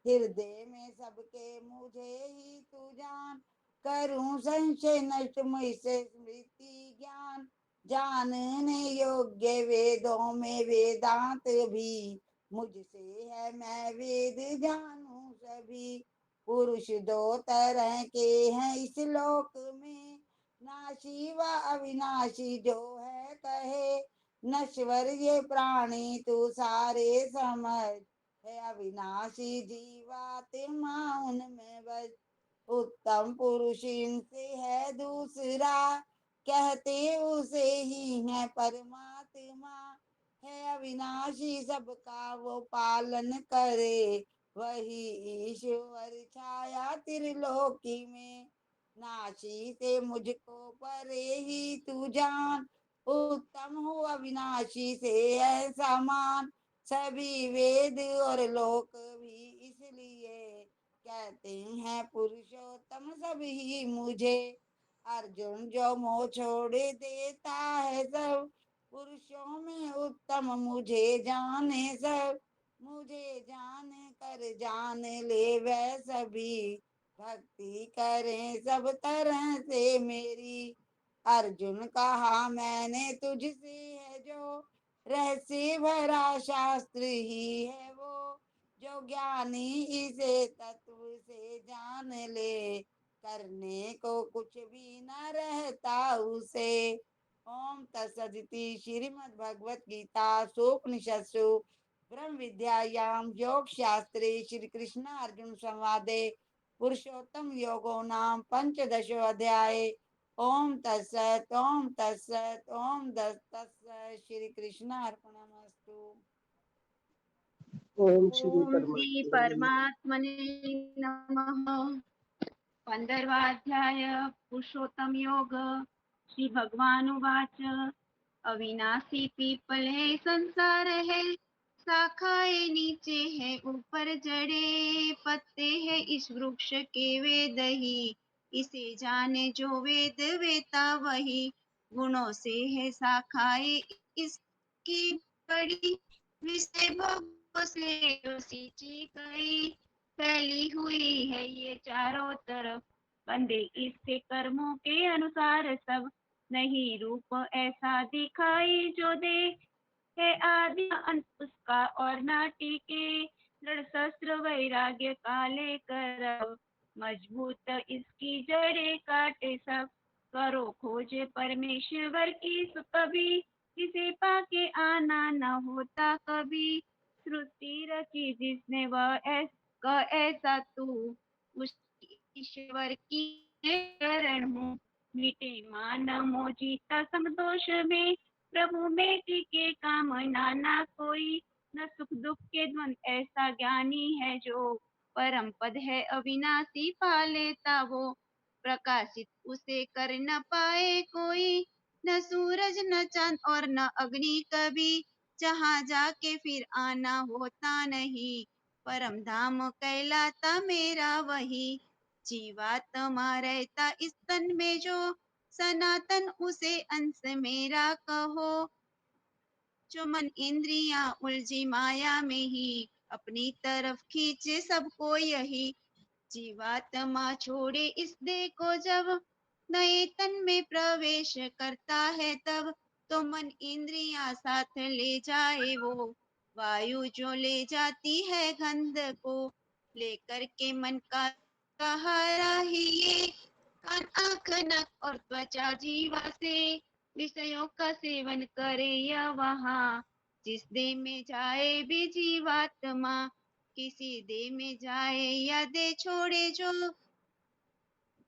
हृदय में सबके मुझे ही तू जान, करूँ संशय नष्ट मुझसे स्मृति ज्ञान। जानने योग्य वेदों में वेदांत भी, मुझसे है मैं वेद जानू सभी। पुरुष दो तरह के हैं इस लोक में, नाशी व अविनाशी जो है कहे। नश्वर ये प्राणी तू सारे समझ, है अविनाशी जीवात्मा उनमें बस। उत्तम पुरुष इनसे है दूसरा, कहते उसे ही है परमात्मा। है अविनाशी सबका वो पालन करे, वही ईश्वर छाया त्रिलोकी में। नाशी से मुझको परे ही तू जान, उत्तम हो अविनाशी से ऐसा मान। सभी वेद और लोक भी इसलिए कहते हैं पुरुषोत्तम सभी मुझे। अर्जुन जो मोह छोड़ देता है सब, पुरुषों में उत्तम मुझे जाने सब। मुझे जान कर जान ले वह सभी, भक्ति करें सब तरह से मेरी। अर्जुन कहा मैंने तुझसे है जो, रहस्य भरा शास्त्र ही है वो। जो ज्ञानी इसे तत्व से जान ले, करने को कुछ भी न रहता उसे। ओम तत्सदिति श्रीमद् भगवत गीता सूपनिषत्सु ब्रह्म विद्यायां योग शास्त्रे श्री कृष्ण अर्जुन संवादे पुरुषोत्तम योगो नाम पंचदशो अध्याय। ओम तत्सत ओम तत्सत ओम तत्सत। श्री कृष्ण अर्पणमस्तु। ओम श्री ओम श्री परमात्मा परमात्मने नमः। 15वाध्याय पुरुषोत्तम योग श्री भगवान उवाच अविनाशी पीपल है संसार है शाखाएं नीचे है ऊपर जड़े पत्ते है इस वृक्ष के वेद ही इसे जाने जो वेद वेता वही गुणों से है शाखाएं इसकी बड़ी विषय भोगों से सींची गई फैली हुई है ये चारों तरफ बंदे इसके कर्मों के अनुसार सब नहीं रूप ऐसा दिखाई जो दे है आदि अंत उसका और ना टीके दृढ़ शस्त्र वैराग्य काले कर मजबूत इसकी जड़े काटे सब करो खोजे परमेश्वर की कभी इसे पाके आना न होता कभी सृष्टि रची जिसने वह ऐसा तू उस ईश्वर की शरण हूँ मिटे मान मोह जीता समदोष में प्रभु में टिके कामना ना कोई न सुख दुख के द्वंद ऐसा ज्ञानी है जो परम पद है अविनाशी पा लेता वो प्रकाशित उसे कर न पाए कोई न सूरज न चांद और न अग्नि कभी जहाँ जाके फिर आना होता नहीं परम धाम कहलाता मेरा वही जीवात्मा रहता इस तन में जो सनातन उसे अंश मेरा कहो जो मन इंद्रियां उलझी माया में ही अपनी तरफ खींचे सबको यही जीवात्मा छोड़े इस देह को जब नए तन में प्रवेश करता है तब तो मन इंद्रियां साथ ले जाए वो वायु जो ले जाती है गंध को लेकर के मन का सहारा ही ये कान आंख नक और त्वचा जीवा से विषयों का सेवन करे या वहाँ जिस देह में जाए भी जीवात्मा किसी देह में जाए या दे छोड़े जो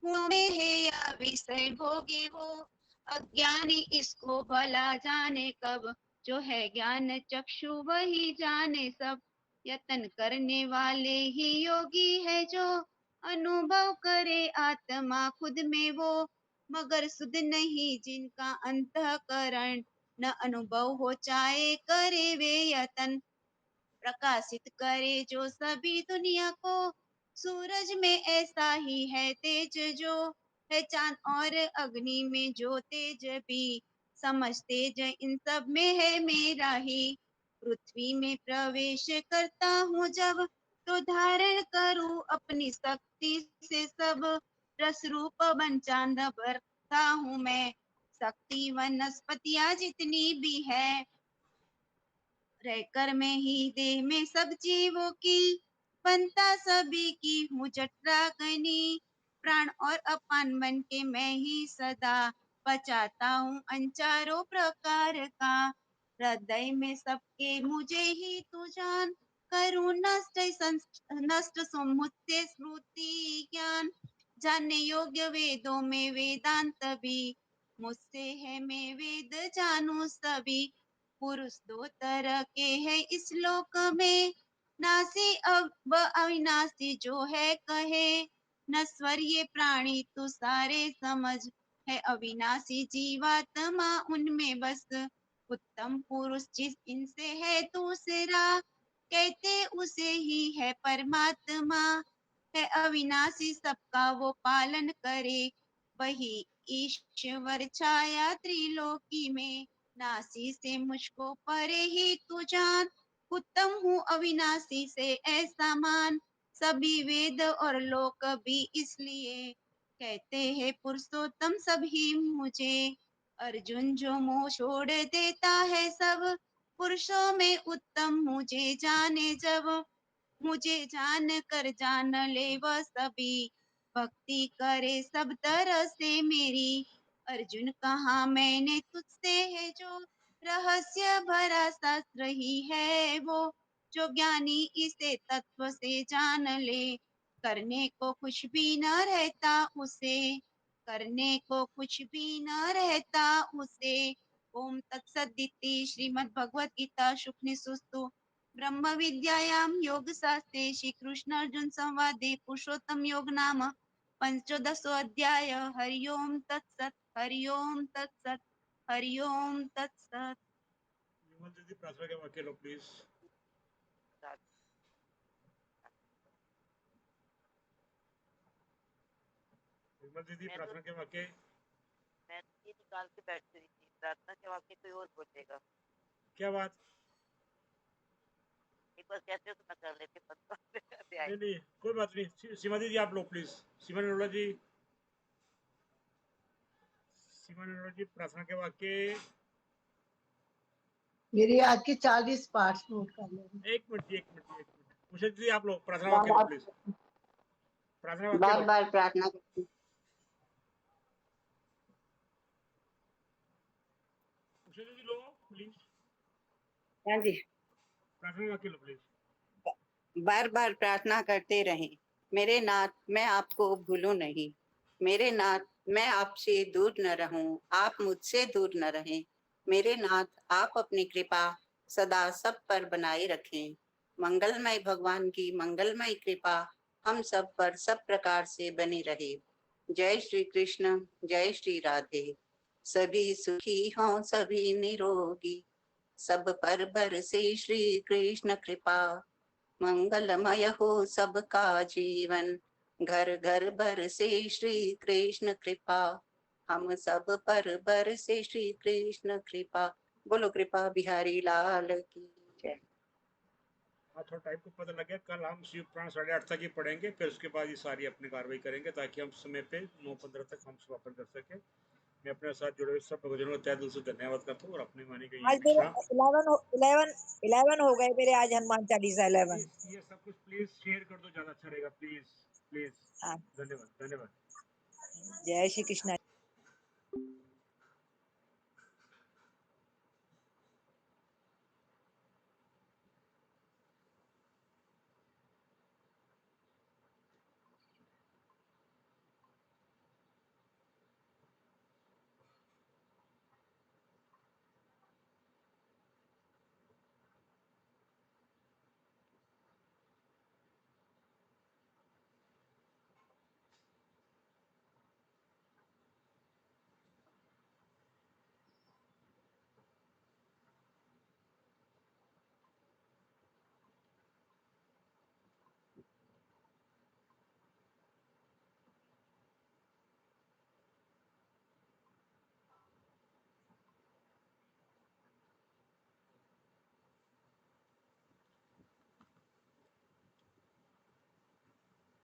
गुणों में है या विषय भोगे वो अज्ञानी इसको भला जाने कब जो है ज्ञान चक्षु वही जाने सब यत्न करने वाले ही योगी है जो अनुभव करे आत्मा खुद में वो मगर सुध नहीं जिनका अंतःकरण न अनुभव हो चाहे करे वे यतन प्रकाशित करे जो सभी दुनिया को सूरज में ऐसा ही है तेज जो है चांद और अग्नि में जो तेज भी समझ तेज इन सब में है मेरा ही पृथ्वी में प्रवेश करता हूँ जब तो धारण करूँ अपनी शक्ति से सब रस रूप बन चांद भरता हूँ मैं शक्ति वनस्पतियाँ जितनी भी है रहकर मैं ही देह में सब जीवों की बनता सभी की हूँ जठराग्नि प्राण और अपान बन के मैं ही सदा बचाता हूँ अंचारों प्रकार का हृदय में सबके मुझे ही तू जान करूँ नष्ट मुझसे स्मृति ज्ञान जानने योग्य वेदों में वेदांत भी मुझसे है मैं वेद जानू सभी पुरुष दो तरह के हैं इस लोक में नासी अब अविनाशी जो है कहे नश्वर ये प्राणी तू सारे समझ है अविनाशी जीवात्मा उनमें बस उत्तम पुरुष जिस इनसे है दूसरा कहते उसे ही है परमात्मा है अविनाशी सबका वो पालन करे वही ईश्वर छाया त्रिलोकी में नासी से मुझको परे ही तू जान उत्तम हूँ अविनाशी से ऐसा मान सभी वेद और लोक भी इसलिए कहते हैं पुरुषोत्तम सभी मुझे अर्जुन जो मोह छोड़ देता है सब पुरुषों में उत्तम मुझे जाने जब मुझे जान कर जान ले वह सभी भक्ति करे सब तरह से मेरी अर्जुन कहा मैंने तुझसे है जो रहस्य भरा शास्त्र ही है वो जो ज्ञानी इसे तत्व से जान ले करने को कुछ भी न रहता उसे करने को कुछ भी न रहता उसे ओम तत्सदिति श्रीमद् भगवत गीता शुक्निसुस्तु ब्रह्म विद्यायां योग शास्त्रे श्री कृष्ण अर्जुन संवादे पुरुषोत्तम योग नाम पंचोदशो अध्याय। हरि ओम तत्सत, हरि ओम तत्सत, हरि ओम तत्सत। विमल दीदी प्रार्थना के वाक्य लो प्लीज। विमल दीदी प्रार्थना के वाक्य। मैं ये निकाल के बैठ रही थी, प्रार्थना के वाक्य कोई और बोलेगा। क्या बात? एक बार कहते हो तो मैं कर लेती नहीं नहीं कोई बात नहीं। सीमा दीदी आप लो प्लीज। सीमा नरोला जी, सीमा नरोला जी प्रार्थना के वाक्य। मेरी आज की 40 पार्ट्स नोट कर लेना। एक मिनट। उषा दीदी आप लो प्रार्थना वाक्य लो प्लीज। प्रार्थना वाक्य बार लो। बार प्रार्थना करती। उषा दीदी लो प्लीज। हाँ जी। प्रार्थना वाक्य लो प्लीज। बार बार प्रार्थना करते रहें, मेरे नाथ मैं आपको भूलूं नहीं, मेरे नाथ मैं आपसे दूर न रहूं, आप मुझसे दूर न रहें, मेरे नाथ आप अपनी कृपा सदा सब पर बनाए रखें। मंगलमय भगवान की मंगलमय कृपा हम सब पर सब प्रकार से बनी रहे। जय श्री कृष्ण, जय श्री राधे। सभी सुखी हों, सभी निरोगी, सब पर बरसे श्री कृष्ण कृपा। मंगलमय हो सबका जीवन, घर घर बरसे श्री कृष्ण कृपा। हम सब पर बरसे श्री कृष्ण कृपा। बोलो कृपा बिहारी लाल की जय। हाँ थोड़ा टाइम को पता लग गया। कल हम शिव पुराण 8:30 तक ही पढ़ेंगे, फिर उसके बाद ये सारी अपनी कार्रवाई करेंगे ताकि हम समय पे 9:15 तक हम समापन कर सके। मैं अपने साथ जुड़े हुए सब भक्तजनों को तहे दिल से धन्यवाद करता हूँ और अपनी वाणी की आज मेरे इच्छा 11 हो गए मेरे आज हनुमान चालीसा 11। ये सब कुछ प्लीज शेयर कर दो, ज्यादा अच्छा रहेगा प्लीज प्लीज। हाँ, धन्यवाद धन्यवाद। जय श्री कृष्ण।